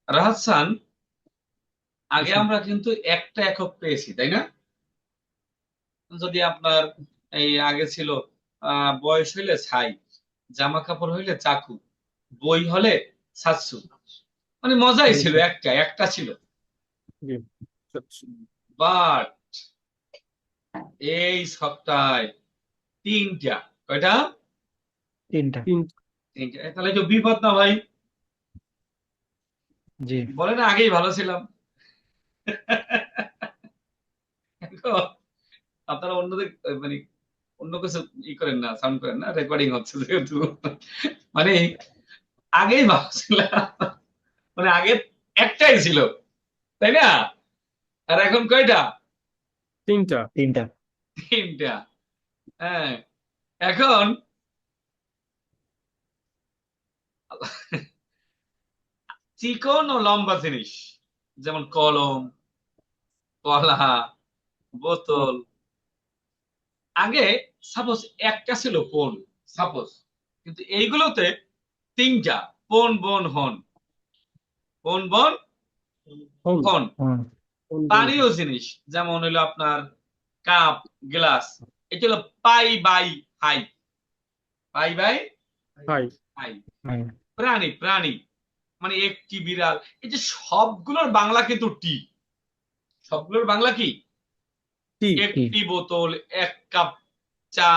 রাহাত, আগে স্যার। আমরা কিন্তু একটা একক পেয়েছি, তাই না? যদি আপনার এই আগে ছিল বয়স হইলে ছাই, জামা কাপড় হইলে চাকু, বই হলে সাতসু, মানে মজাই জি ছিল, স্যার। একটা একটা ছিল। জি। বাট এই সপ্তাহে তিনটা, কয়টা? তিনটা। তিনটা। তাহলে তো বিপদ না ভাই? জি। বলে না আগেই ভালো ছিলাম। এখন আপনারা অন্যদের মানে অন্য কিছু করেন না, সাউন্ড করেন না, রেকর্ডিং হচ্ছে যেহেতু, মানে আগেই ভালো ছিলাম, মানে আগে একটাই ছিল, তাই না? আর এখন কয়টা? তিনটা। তিনটা। তিনটা। হ্যাঁ, এখন চিকন ও লম্বা জিনিস, যেমন কলম, কলা, বোতল, আগে সাপোজ একটা ছিল পোন, সাপোজ, কিন্তু এইগুলোতে তিনটা, পোন বন হন, পোন বন হন। হন। হুম। হন বন। পানীয় জিনিস যেমন হইলো আপনার কাপ, গ্লাস, এটা হলো পাই বাই হাই, পাই বাই হাই। হাই। হুম। প্রাণী, প্রাণী মানে একটি বিড়াল, এই যে সবগুলোর বাংলা কিন্তু টি, সবগুলোর বাংলা কি? টি। টি। একটি বোতল, এক কাপ চা,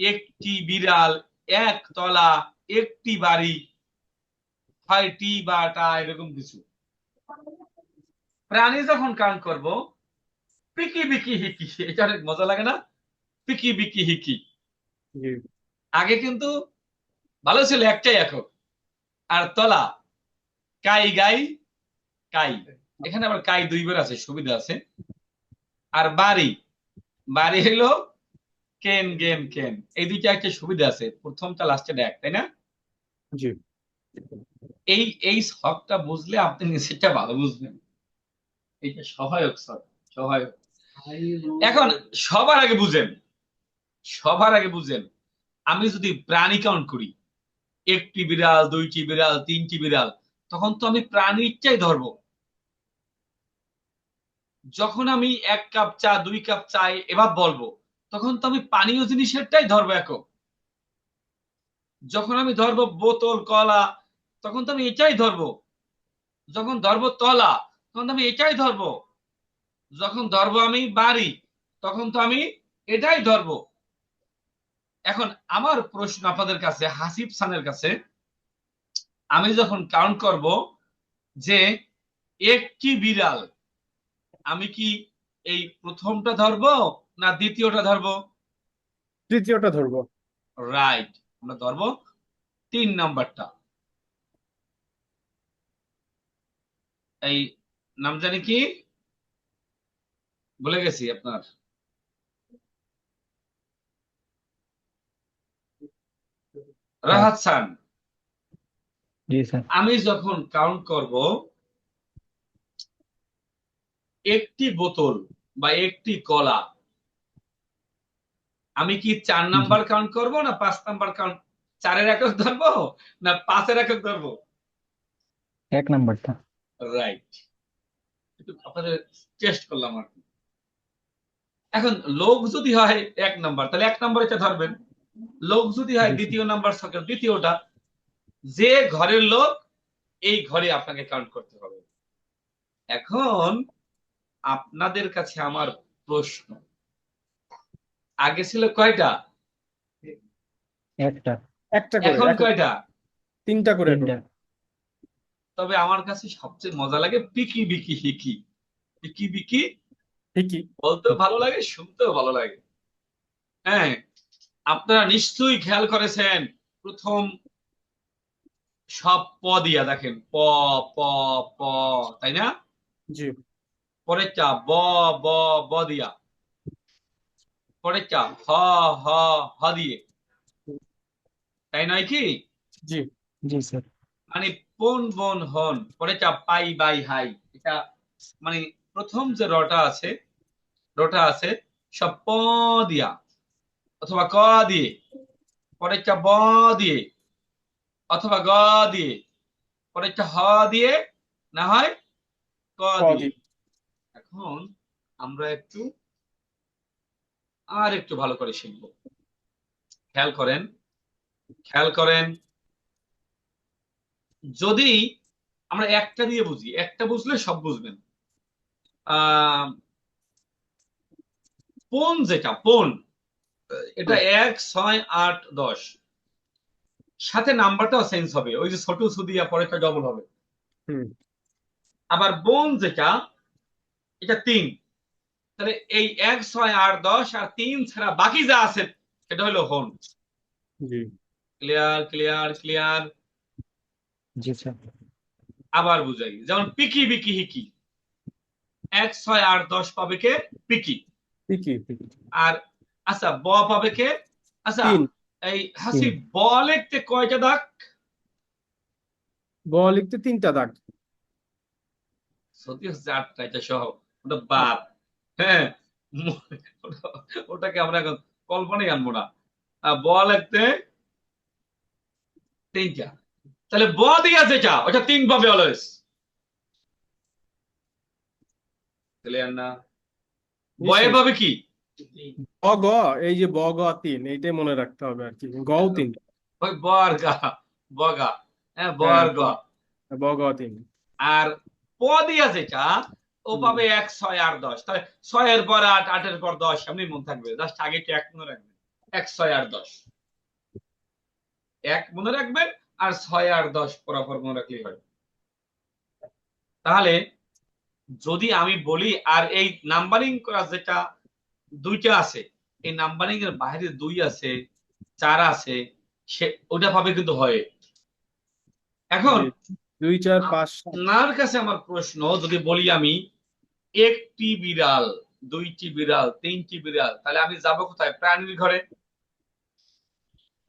একটি বিড়াল, এক তলা, একটি বাড়ি, হয় টি বা টা, এরকম কিছু। প্রাণী যখন কাউন্ট করব, পিকি বিকি হিকি, এটা অনেক মজা লাগে না? পিকি বিকি হিকি। জি। আগে কিন্তু ভালো ছিল একটাই একক। আর তলা, কাই গাই কাই, এখানে আবার কাই দুইবার আছে, সুবিধা আছে। আর বাড়ি, বাড়ি হলো কেন গেন কেন, এই দুইটা একটা সুবিধা আছে, প্রথমটা লাস্টে এক, তাই না? জি। এই এই শখটা বুঝলে আপনি নিচেরটা ভালো বুঝবেন। এইটা সহায়ক শখ, সহায়ক। এখন সবার আগে বুঝেন, সবার আগে বুঝেন, আমি যদি প্রাণী কাউন্ট করি, একটি বিড়াল, দুইটি বিড়াল, তিনটি বিড়াল, তখন তো আমি প্রাণীরটাই ধরবো। যখন আমি এক কাপ চা, দুই কাপ চা এবার বলবো, তখন তো আমি পানীয় জিনিসেরটাই ধরবো একক। যখন আমি ধরবো বোতল, কলা, তখন তো আমি এটাই ধরবো। যখন ধরবো তলা, তখন তো আমি এটাই ধরবো। যখন ধরবো আমি বাড়ি, তখন তো আমি এটাই ধরবো। এখন আমার প্রশ্ন আপনাদের কাছে, হাসিব খানের কাছে, আমি যখন কাউন্ট করব যে একটি বিড়াল, আমি কি এই প্রথমটা ধরবো না দ্বিতীয়টা ধরবো? তৃতীয়টা ধরবো। রাইট, আমরা ধরবো 3 নাম্বারটা। এই নাম জানি কি, বলে গেছি আপনার, হ্যাঁ। রাহাত খান। জি স্যার। আমি যখন কাউন্ট করব একটি বোতল বা একটি কলা, আমি কি 4 নাম্বার কাউন্ট করব না 5 নাম্বার কাউন্ট, 4-এর একক ধরবো না 5-এর একক ধরবো? 1 নাম্বারটা। রাইট, একটু আপনাদের টেস্ট করলাম আর কি। এখন লোক যদি হয় 1 নাম্বার, তাহলে 1 নাম্বার এটা ধরবেন। লোক যদি হয় জি স্যার। দ্বিতীয় নাম্বার ছকের দ্বিতীয়টা, যে ঘরের লোক এই ঘরে আপনাকে কাউন্ট করতে হবে। এখন আপনাদের কাছে আমার প্রশ্ন, আগে ছিল কয়টা? একটা। একটা করে এখন এখন কয়টা? তিনটা করে এখন। তিনটা। তবে আমার কাছে সবচেয়ে মজা লাগে পিকি বিকি হিকি। পিকি বিকি ঠিকই। বলতেও ভালো লাগে, শুনতেও ভালো লাগে। হ্যাঁ, আপনারা নিশ্চয়ই খেয়াল করেছেন প্রথম সব প দিয়া দেখেন, প প প, তাই না? জি পরের চা ব ব ব দিয়া, পরের চা হ হ হ দিয়ে, তাই নয় কি? জি জি স্যার। মানে পন বন হন, পরে চা পাই বাই হাই। এটা মানে প্রথম যে রটা আছে সব প দিয়া অথবা ক দিয়ে, পরের চা ব দিয়ে অথবা গ দিয়ে, পরের চা হ দিয়ে, না হয় ক ক দিয়ে। দিয়ে এখন আমরা একটু ভালো করে শিখবো। খেয়াল করেন, খেয়াল করেন, যদি আমরা একটা দিয়ে বুঝি, একটা বুঝলে সব বুঝবেন। আহ পন, যেটা পন, এটা 1 6 8 10, সাথে নাম্বারটাও চেঞ্জ হবে, ওই যে ছোট সুদিয়া পরেরটা ডবল হবে। হুম আবার বোন যেটা, এটা 3। তাহলে এই 1 6 8 10 আর 3 ছাড়া বাকি যা আছে সেটা হলো হন। জি ক্লিয়ার ক্লিয়ার ক্লিয়ার। জি স্যার। আবার বুঝাই, যেমন পিকি বিকি হিকি, 1 6 8 10 পাবে কে? পিকি। ঠিকই ঠিকই আর আচ্ছা ব পাবে কে? আচ্ছা, তিন এই 3। হাসিব ব লিখতে কয়টা দাগ? ব লিখতে 3টা দাগ। সত্যি হচ্ছে 8টা, এটা সহ। ওটা বাদ। হ্যাঁ, ওটাকে আমরা এখন কল্পনাই আনবো না। ব লিখতে 3টা। তাহলে ব দিয়া যেটা, ওটা 3 পাবে অলওয়েজ। ক্লিয়ার না? বয়ে নিশ্চয়ই। পাবে কি? ব গ, এই যে ব গ 3, এইটাই মনে রাখতে হবে আর কি, গও 3। ওই ব আর গা, বগা। হ্যাঁ, ব হ্যাঁ আর গ। ব গ 3। আর প দিয়া যেটা, ও পাবে 1 6 8 10। তাহলে 6 এর পর 8, 8 এর পর 10, এমনি মনে থাকবে। জাস্ট আগে এক মনে রাখবেন, 1 6 8 10, এক মনে রাখবেন, আর 6 আর 10 পরাপর মনে রাখলেই হয়। তাহলে যদি আমি বলি, আর এই নাম্বারিং করা যেটা দুইটা আছে, এই নাম্বারিং এর বাইরে 2 আছে, 4 আছে, সে ওটা পাবে কিন্তু হয়। এখন জি 2 4 5 7। আপনার কাছে আমার প্রশ্ন, যদি বলি আমি একটি বিড়াল, দুইটি বিড়াল, তিনটি বিড়াল, তাহলে আমি যাব কোথায়? প্রাণীর ঘরে।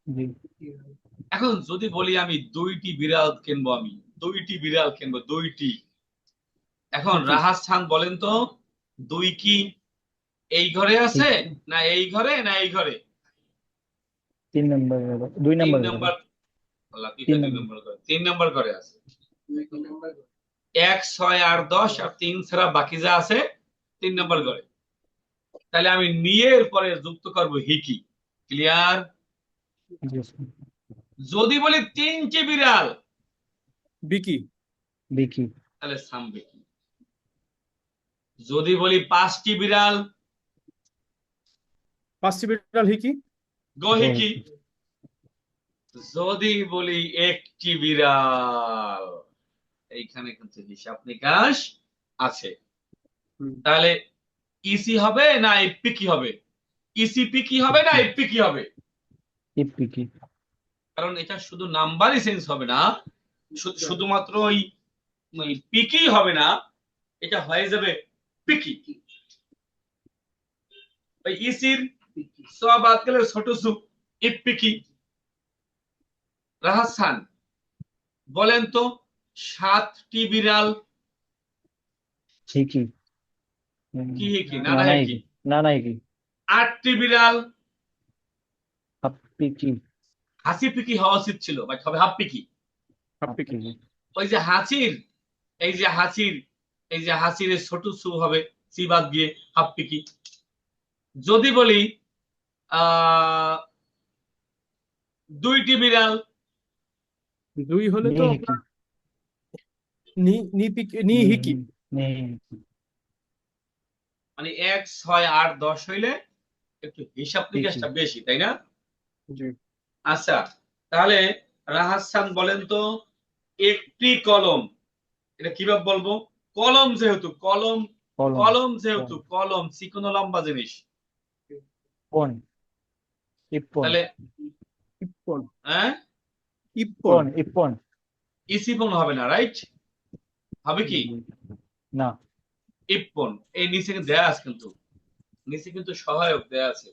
জি এখন যদি বলি আমি দুইটি বিড়াল কিনবো, আমি দুইটি বিড়াল কিনবো, দুইটি। এখন ঠিকই। রাহাত খান বলেন তো, দুই কি এই ঘরে আছে, ঠিক। না এই ঘরে, না এই ঘরে? 3 নম্বর হলো, 2 তিন নম্বর হলো। নম্বর। আল্লাহ, কি 3 কয় 2 নম্বর। নম্বর ঘরে? 3 নম্বর ঘরে আছে। 1 6 8 10 আর 3 ছাড়া বাকি যা আছে 3 নম্বর ঘরে। তাহলে আমি নিয়ের পরে যুক্ত করব হিকি। ক্লিয়ার? জি স্যার। যদি বলি 3টি বিড়াল, বিকি। বিকি। তাহলে সাম বিকি। যদি বলি 5টি বিড়াল, 5টি বিড়াল হিকি। গো হিকি। যদি বলি একটি বিড়াল, এইখানে কিন্তু হিসাব নিকাশ আছে। হুম, তাহলে ইসি হবে না পিকি হবে? ইসি পিকি হবে না পিকি হবে? বিকি। কারণ এটা শুধু নাম্বারই চেঞ্জ হবে না, শুধুমাত্র ওই পিকি হবে না, এটা হয়ে যাবে পিকি। ওই ইসির সব বাদ গেলে ছোট সুপ পিকি। রাহাত খান বলেন তো, 7টি বিড়াল হিকি। কি হিকি, না না না না হিকি? হিকি। না না হিকি। 8টি বিড়াল হাফ পিকি। হাসি পিকি হওয়া উচিত ছিল, বাট হবে হাফ পিকি। হাফ হাপ্পিকি। পিকি। ওই যে হাসির, এই যে হাসির, এই যে হাসির ছোট সু হবে, সি বাদ দিয়ে হাফ পিকি। যদি বলি আহ 2টি বিড়াল, 2 হলে নি তো হিকি। আপনার নি পিকি, নি নি হিকি। নি। মানে 1 6 8 10 হইলে একটু হিসাব হিকি। নিকাশটা বেশি, তাই না? জি আচ্ছা, তাহলে রাহাত খান বলেন তো, একটি কলম, এটা কিভাবে বলবো? কলম যেহেতু, কলম, কলম। কলম কোন। যেহেতু, কলম চিকন লম্বা জিনিস, কোন। ইপন। তাহলে ইপ্পন হ্যাঁ ইপ্পন ইপ্পন ইসিপন হবে না, রাইট? হবে কি না ইপ্পন। এই নিচে কিন্তু দেয়া আছে, কিন্তু নিচে কিন্তু সহায়ক দেয়া আছে।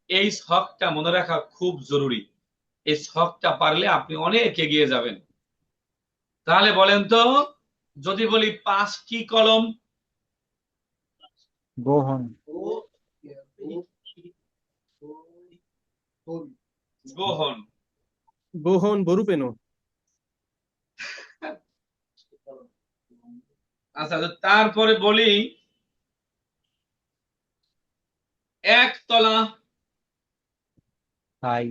এই ছকটা মনে রাখা খুব জরুরি। এই ছকটা পারলে আপনি অনেক এগিয়ে যাবেন। তাহলে বলেন তো, যদি বলি 5টি কলম, গোহন গোহন। গোহন বরুপেনো আচ্ছা, তারপরে বলি একতলা, হাই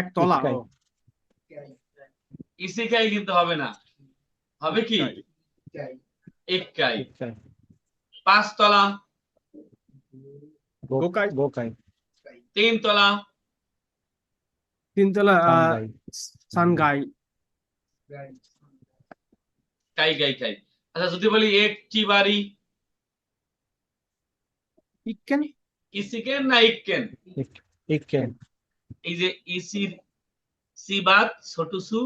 একতলা ইক্কাই ও ইসিকাই কিন্তু হবে না, হবে কি ইক্কাই এক্কাই। ইক্কাই 5তলা, গোকাই গোকাই 3তলা, তিনতলা সানগাই সানগাই কাই গাই কাই। আচ্ছা, যদি বলি একটি বাড়ি, ইক্কেন ইসিকেন না ইক্কেন? ইক্কেন এই যে ইসির সি বাদ ছোট সু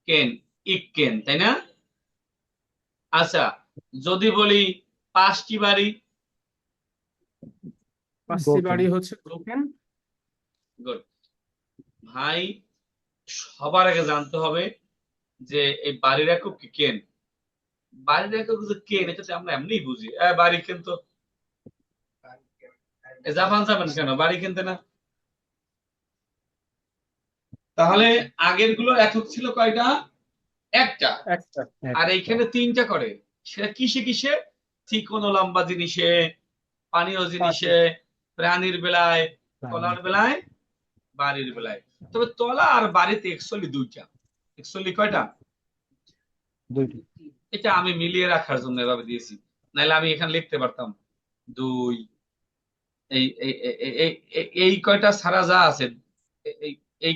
কেন, ইক্কেন, তাই না? আচ্ছা, যদি বলি 5টি বাড়ি, পাঁচটি গোকেন বাড়ি হচ্ছে গোকেন গুড ভাই। সবার আগে জানতে হবে যে এই বাড়ির একক কি কেন। বাড়ির একক যে কেন, এটা তো আমরা এমনিই বুঝি, বাড়ি কিন্তু জাপান যাবেন কেন, বাড়ি কিনতে না? তাহলে আগের গুলো একক ছিল কয়টা? একটা। একটা আর এইখানে 3টা করে। সেটা কিসে কিসে? চিকন ও লম্বা জিনিসে, পানীয় জিনিসে, প্রাণীর বেলায়, তলার বেলায়, বাড়ির বেলায়। তবে তলা আর বাড়িতে একচুয়ালি দুইটা। একচুয়ালি কয়টা? দুইটি এটা আমি মিলিয়ে রাখার জন্য এভাবে দিয়েছি, নাহলে আমি এখানে লিখতে পারতাম 2। এই এই এই এই- এই- এই কয়টা ছাড়া যা আছে, এই এই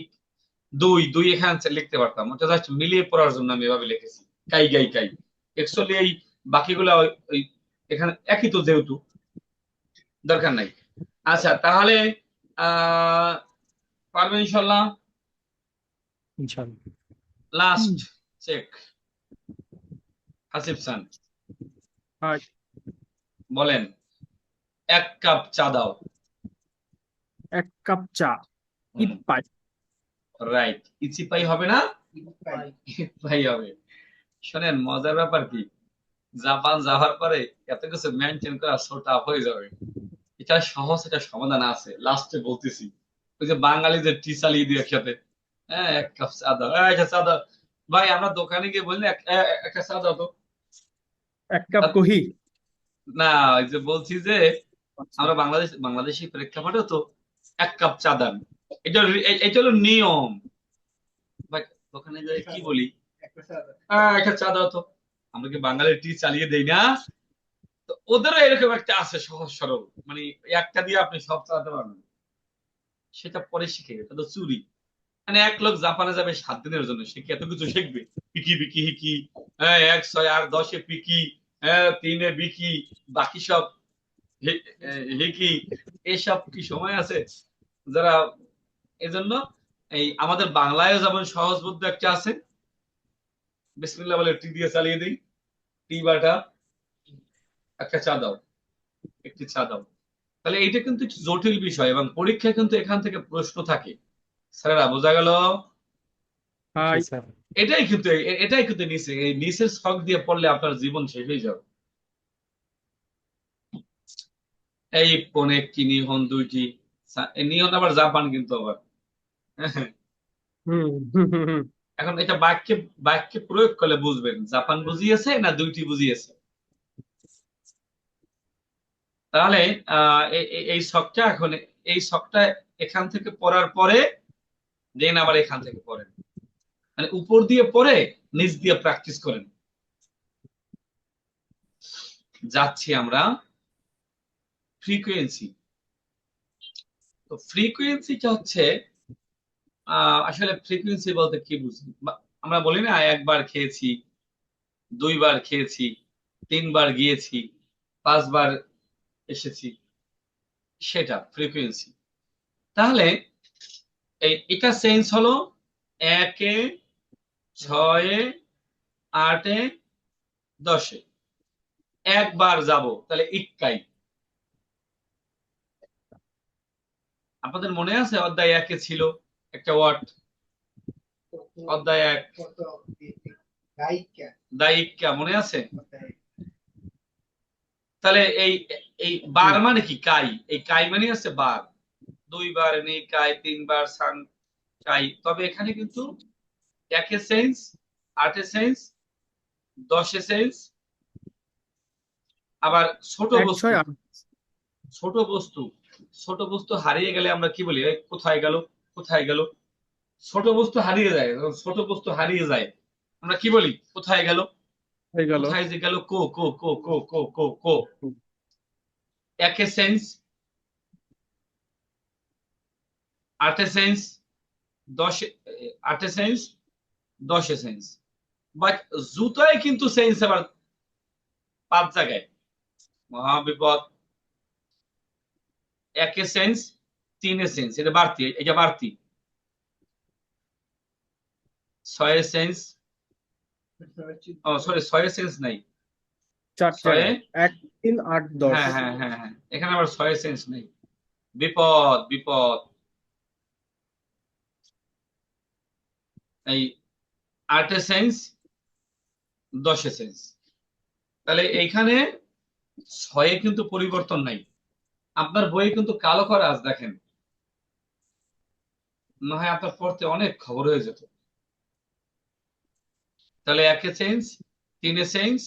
2 এখানে লিখতে পারতাম। ওটা জাস্ট মিলিয়ে পড়ার জন্য আমি এভাবে লিখেছি, কাই গাই কাই। অ্যাকচুয়ালি এই বাকিগুলো ওই এখানে একই তো, যেহেতু দরকার নাই। আচ্ছা, তাহলে আহ পারবেন ইনশাল্লাহ। ইনশাআল্লাহ লাস্ট চেক, হাসিফ খান হাই বলেন 1 কাপ চা দাও। 1 কাপ চা ইপ্পাই রাইট, ইচিপাই হবে না, ইপাই হবে। শোনেন, মজার ব্যাপার কি, জাপান যাওয়ার পরে এত কিছু মেনটেন করা সো টাফ হয়ে যাবে। এটা সহজ, এটা সমাধান আছে, লাস্টে বলতেছি। ওই যে বাঙালি যে টি চালিয়ে দিয়ে খেতে, হ্যাঁ 1 কাপ চা দাও, একটা চা দাও। ভাই, আমরা দোকানে গিয়ে বললি একটা চা দাও তো। 1 কাপ কহি না, ওই যে বলছি যে আমরা বাংলাদেশি প্রেক্ষাপটে তো 1 কাপ চা দেন, এটা এটা হলো নিয়ম। ভাই, দোকানে যাই কি বলি, একটা চা দাও তো। আমরা কি বাঙালির টি চালিয়ে দেই না? তো ওদেরও এরকম একটা আছে সহজ সরল, মানে একটা দিয়ে আপনি সব চালাতে পারবেন। সেটা পরে শিখে, এটা তো চুরি। মানে এক লোক জাপানে যাবে 7 দিনের জন্য, সে কি এত কিছু শিখবে? পিকি বিকি হিকি, হ্যাঁ 1 6 8 10 পিকি, হ্যাঁ 3 বিকি, বাকি সব হিকি, এসব কি সময় আছে? যারা এজন্য এই আমাদের বাংলায়ও যেমন সহজবোধ্য একটা আছে, বিসমিল্লাহ বলে টি দিয়ে চালিয়ে দিই, টি বাটা, একটা চা দাও, একটি চা দাও। তাহলে এইটা কিন্তু একটু জটিল বিষয়, এবং পরীক্ষায় কিন্তু এখান থেকে প্রশ্ন থাকে। স্যারেরা, বোঝা গেল? হাই জি স্যার এটাই কিন্তু নিচে, এই নিচের ছক দিয়ে পড়লে আপনার জীবন শেষ হয়ে যাবে। এই পনে একটি, নিহন 2টি। নিহন আবার জাপান কিন্তু আবার। হুম হুম হুম হুম। এখন এটা বাক্যে বাক্যে প্রয়োগ করলে বুঝবেন জাপান বুঝিয়েছে না 2টি বুঝিয়েছে। তাহলে এই ছকটা এখন, এই ছকটা এখান থেকে পড়ার পরে দেন আবার এখান থেকে পড়েন, মানে উপর দিয়ে পড়ে নিচ দিয়ে প্র্যাকটিস করেন। যাচ্ছি আমরা ফ্রিকোয়েন্সি। তো ফ্রিকোয়েন্সিটা হচ্ছে, আসলে ফ্রিকোয়েন্সি বলতে কি বুঝি? আমরা বলি না, 1 বার খেয়েছি, 2 বার খেয়েছি, 3 বার গিয়েছি, 5 বার এসেছি, সেটা ফ্রিকোয়েন্সি। তাহলে এটা সেন্স হলো 1-এ, 6-এ, 8-এ, 10-এ একবার যাব, তাহলে ইক্কাই। আপনাদের মনে আছে অধ্যায় 1-এ ছিল একটা ওয়ার্ড, অধ্যায় 1 দায়িকা, মনে আছে? তাহলে এই বার মানে কি? কাই। এই কাই মানে হচ্ছে বার, 2 বার নি কাই, 3 বার সান কাই। তবে এখানে কিন্তু 1-এ সেন্স, 8-এ সেন্স, 10-এ সেন্স। আবার ছোট 1, বস্তু, 6, 8 ছোট বস্তু, ছোট বস্তু হারিয়ে গেলে আমরা কি বলি? এই কোথায় গেল, কোথায় গেল? ছোট বস্তু হারিয়ে যায়, ছোট বস্তু হারিয়ে যায় আমরা কি বলি? কোথায় গেল? হয়ে গেল। কোথায় যে গেল? কো কো কো কো কো কো কো। 1-এ সেন্স, 8-এ সেন্স, 10-এ, 8-এ সেন্স, 10-এ সেন্স। বাট জুতায় কিন্তু সেন্স আবার 5 জায়গায়, মহাবিপদ। 1-এ সেন্স, 3-এ সেন্স, এটা বাড়তি, এটা বাড়তি। 6-এ সেন্স, ও সরি, 6-এ সেন্স নাই, 4 6-এ, জায়গায় 1, 3, 8, 10 হ্যাঁ হ্যাঁ হ্যাঁ হ্যাঁ, এখানে আবার 6-এ সেন্স নেই। বিপদ বিপদ। এই 8-এ সেন্স, 10-এ সেন্স। তাহলে এইখানে 6-এ কিন্তু পরিবর্তন নাই। আপনার বইয়ে কিন্তু কালো করা আছে, দেখেন, না হয় আপনার পড়তে অনেক খবর হয়ে যেত। তাহলে 1-এ সেন্স, 3-এ সেন্স,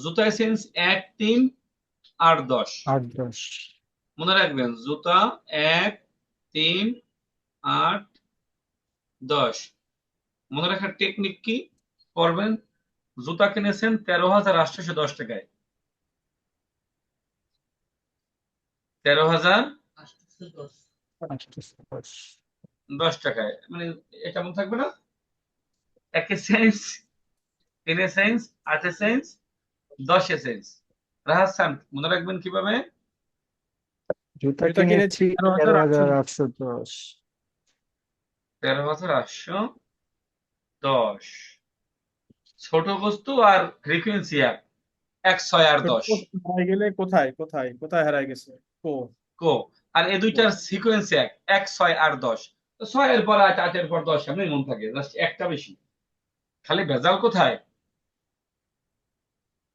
জুতায় সেন্স 1, 3, 8, 10। 8, 10 মনে রাখবেন, জুতা 1, 3, 8, 10। মনে রাখার টেকনিক কি করবেন? জুতা কিনেছেন 13,810 টাকায়, 13,810 টাকায়, মানে এটা মনে থাকবে না? 1-এ সেন্স, 3-এ সেন্স, 8-এ সেন্স, 10-এ সেন্স। রাহাসান, মনে রাখবেন কিভাবে? জুতা জুতা কিনেছি কিনেছি 13,800 13,810 13,810। ছোট বস্তু আর ফ্রিকুয়েন্সি 1, 1, 6 আর ছোট 10 বস্তু হারাই গেলে কোথায় কোথায় কোথায় হারাই গেছে? কো কো। আর এই কো দুইটার সিকোয়েন্স 1, 1, 6 আর 10। 6 এর পর 8, 8 এর পর 10, এমনি মন থাকে, জাস্ট একটা বেশি। খালি ভেজাল কোথায়?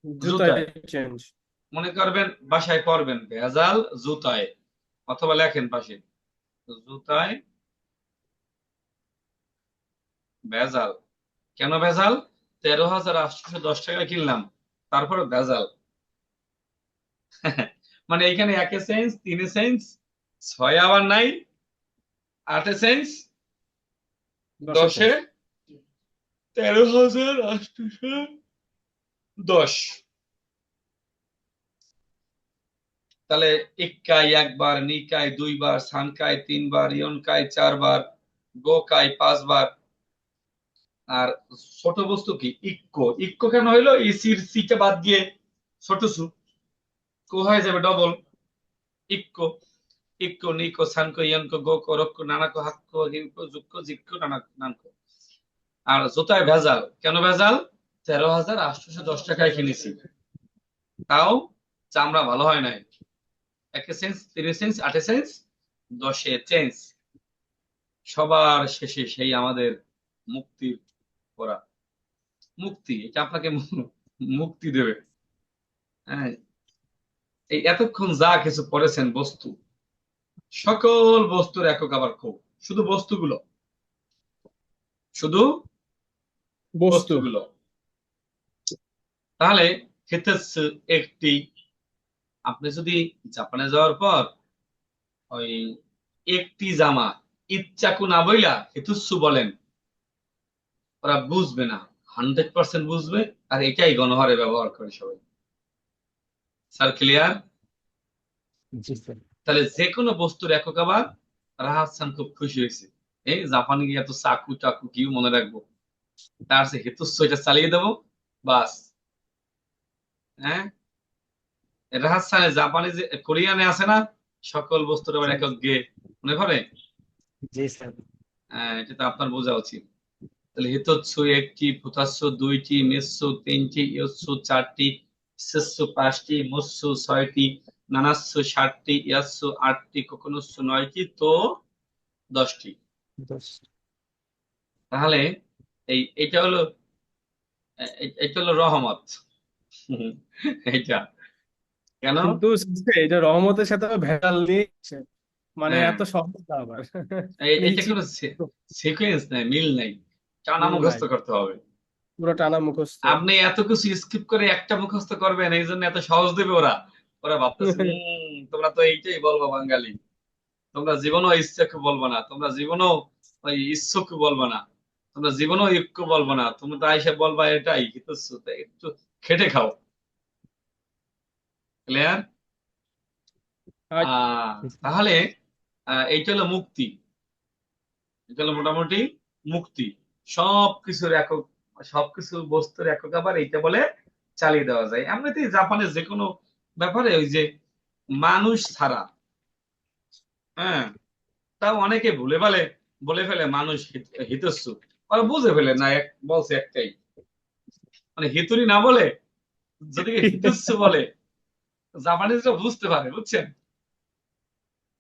জুতায় জুতায়। চেঞ্জ। মনে করবেন বাসায় পড়বেন, ভেজাল জুতায়, অথবা লেখেন পাশে, জুতায় ভেজাল। কেন ভেজাল? 13,810 টাকা কিনলাম, তারপরে ভেজাল। মানে এখানে 1-এ সেন্স, 3-এ সেন্স, 6 আবার নাই, 8-এ সেন্স, 10-এ 10-এ, চেঞ্জ। 13,810। তাহলে ইক্কাই 1 বার, নিকাই 2 বার, সানকাই 3 বার, ইয়নকাই 4 বার, গোকাই 5 বার। আর ছোট বস্তু কি? ইক্কো। ইক্কো কেন হইলো? ইসির সিটা বাদ দিয়ে ছোট সু, কো হয়ে যাবে ডবল, ইক্কো। ইক্কো, নিকো, সানকো, ইয়নকো, গোকো, রক্কো, নানাকো, হাক্কো, হিমকো, জুক্কো, জিক্কো, নানকো। আর জুতায় ভেজাল। কেন ভেজাল? 13,810 টাকায় কিনেছি, তাও চামড়া ভালো হয় নাই। 1-এ সেন্স, 3-এ সেন্স, 8-এ সেন্স, 10-এ চেঞ্জ। সবার শেষে সেই আমাদের মুক্তির পড়া। মুক্তি, এটা আপনাকে মুক্তি দেবে। হ্যাঁ, এই এতক্ষণ যা কিছু পড়েছেন বস্তু, সকল বস্তুর একক আবার খুব, শুধু বস্তুগুলো, শুধু বস্তু বস্তুগুলো। তাহলে হিতেৎসু একটি, আপনি যদি জাপানে যাওয়ার পর ওই একটি জামা ইচ্ছাকু না বইলা হিতুৎসু বলেন, ওরা বুঝবে না, 100% বুঝবে। আর এটাই গণহারে ব্যবহার করে সবাই। Sir clear? জি স্যার। তাহলে যে কোনো বস্তুর একক আবার। রাহাত খান খুব খুশি হয়েছে, এই জাপানে গিয়ে এত চাকু টাকু কি মনে রাখবো, তার সে হেতুৎস এটা চালিয়ে দেবো, বাস। হ্যাঁ, রাহাত খানের জাপানে যে কোরিয়ানে আছে না, সকল বস্তুর আবার একক গে, মনে পড়ে? জি স্যার। এটা তো আপনার বোঝা উচিত। তাহলে হিতোৎসু একটি, ফুতাৎসু দুইটি, মেৎসু তিনটি, ইয়োৎসু চারটি, সেৎসু পাঁচটি, মুৎসু ছয়টি, নানাৎসু সাতটি, ইয়াৎসু আটটি, কোকোনুৎসু নয়টি, তো 10টি। 10 তাহলে এটা হলো এটা হলো রহমত। এটা কেন? কিন্তু এটা রহমতের সাথে ভেজাল নিয়ে এসেছে। মানে হ্যাঁ, এত সহজ না আবার। এটা নিচে কোনো সিকোয়েন্স নাই, মিল নাই, টানা মিল নাই, মুখস্থ করতে হবে। পুরো টানা মুখস্থ। আপনি এত কিছু স্কিপ করে একটা মুখস্থ করবেন, এই জন্য এত সহজ দেবে ওরা। ওরা ভাবতেছে তোমরা তো এইটাই বলবো বাঙালি, তোমরা জীবনও ইচ্ছুক বলবো না, তোমরা জীবনও ওই ইচ্ছুক বলবো না, তোমরা জীবনও ইক্কু বলবো না, তুমি তো আইসা বলবা এটাই হিতোৎসু, তাই একটু খেটে খাও। ক্লিয়ার? তাহলে এইটা হলো মুক্তি, এটা হলো মোটামুটি মুক্তি। সবকিছুর একক, সবকিছু বস্তুর একক আবার এইটা বলে চালিয়ে দেওয়া যায়। এমনিতেই জাপানের যে কোনো ব্যাপারে ওই যে মানুষ ছাড়া, হ্যাঁ, তাও অনেকে ভুলে ভালে বলে ফেলে মানুষ হিতস্সু। ওরা বুঝে ফেলে না, বলছে একটাই, মানে হিতুরি না বলে যদি হিতস্সু বলে, জাপানিজরা বুঝতে পারে, বুঝছেন?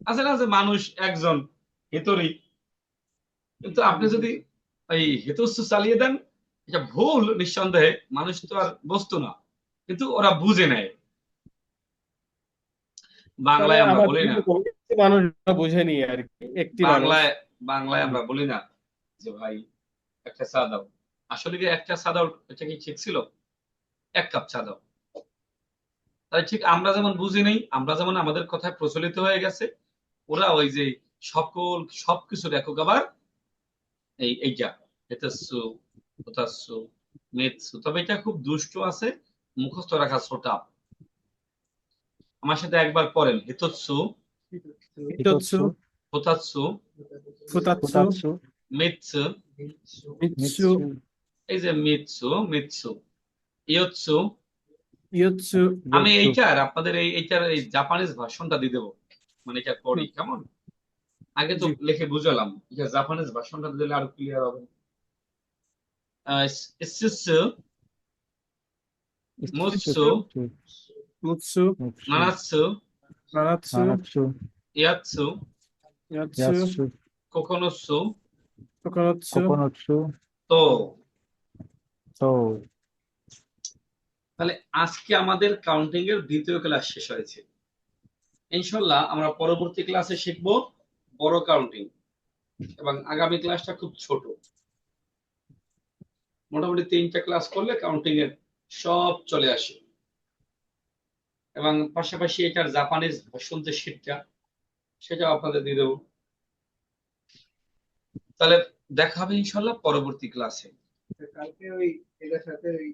আছে না যে মানুষ একজন হিতুরি, কিন্তু আপনি যদি এই হিতস্সু চালিয়ে দেন, এটা ভুল নিঃসন্দেহে, মানুষ তো আর বস্তু না, কিন্তু ওরা বুঝে নেয়। তবে বাংলায় আমরা আমার বলি না, মানুষ বুঝেনি আর কি, একটি মানুষ। বাংলায় বাংলায় আমরা বলি না যে ভাই একটা চা দাও। আসলে কি একটা চা দাও এটা কি ঠিক ছিল? 1 কাপ চা দাও। তাই ঠিক আমরা যেমন বুঝি নেই, আমরা যেমন আমাদের কথায় প্রচলিত হয়ে গেছে, ওরা ওই যে সবকিছুর একক আবার এইটা হেতেৎসু, হোতাৎসু, মেৎসু। তবে এটা খুব দুষ্ট আছে, মুখস্থ রাখা ছোটা। আমার সাথে একবার পড়েন, হিতোৎসু, হিতোৎসু, হিতোৎসু হোতাৎসু, ফুতাৎসু, ফুতাৎসু মিৎসু। মিৎসু, মিৎসু এই যে মিৎসু, ইয়োৎসু। ইয়োৎসু। আমি ইয়োৎসু এইটার আপনাদের এইটার এই জাপানিজ ভার্সনটা দিয়ে দেবো, মানে এটা পড়ি কেমন। আগে তো জি। লিখে বুঝালাম, এটা জাপানিজ ভার্সনটা দিলে আরো ক্লিয়ার হবে। ইসুসু, মুৎসু, ইৎসুতসু মুৎসু, মুৎসু নানাৎসু, নানাৎসু, নানাৎসু ইয়াৎসু, ইয়াৎসু, ইয়াৎসু কোকোনুৎসু, কোকোনোৎসু। কোকোনোৎসু তো। তো। তাহলে আজকে আমাদের কাউন্টিং এর দ্বিতীয় ক্লাস শেষ হয়েছে। ইনশাল্লাহ আমরা পরবর্তী ক্লাসে শিখব বড় কাউন্টিং, এবং আগামী ক্লাসটা খুব ছোট, মোটামুটি 3টা ক্লাস করলে কাউন্টিং এর সব চলে আসে। এবং পাশাপাশি এটার জাপানিজ ভার্সন যে শীটটা, সেটাও আপনাদের দিয়ে দেবো। তাহলে দেখা হবে ইনশাল্লাহ পরবর্তী ক্লাসে। কালকে ওই এটার সাথে ওই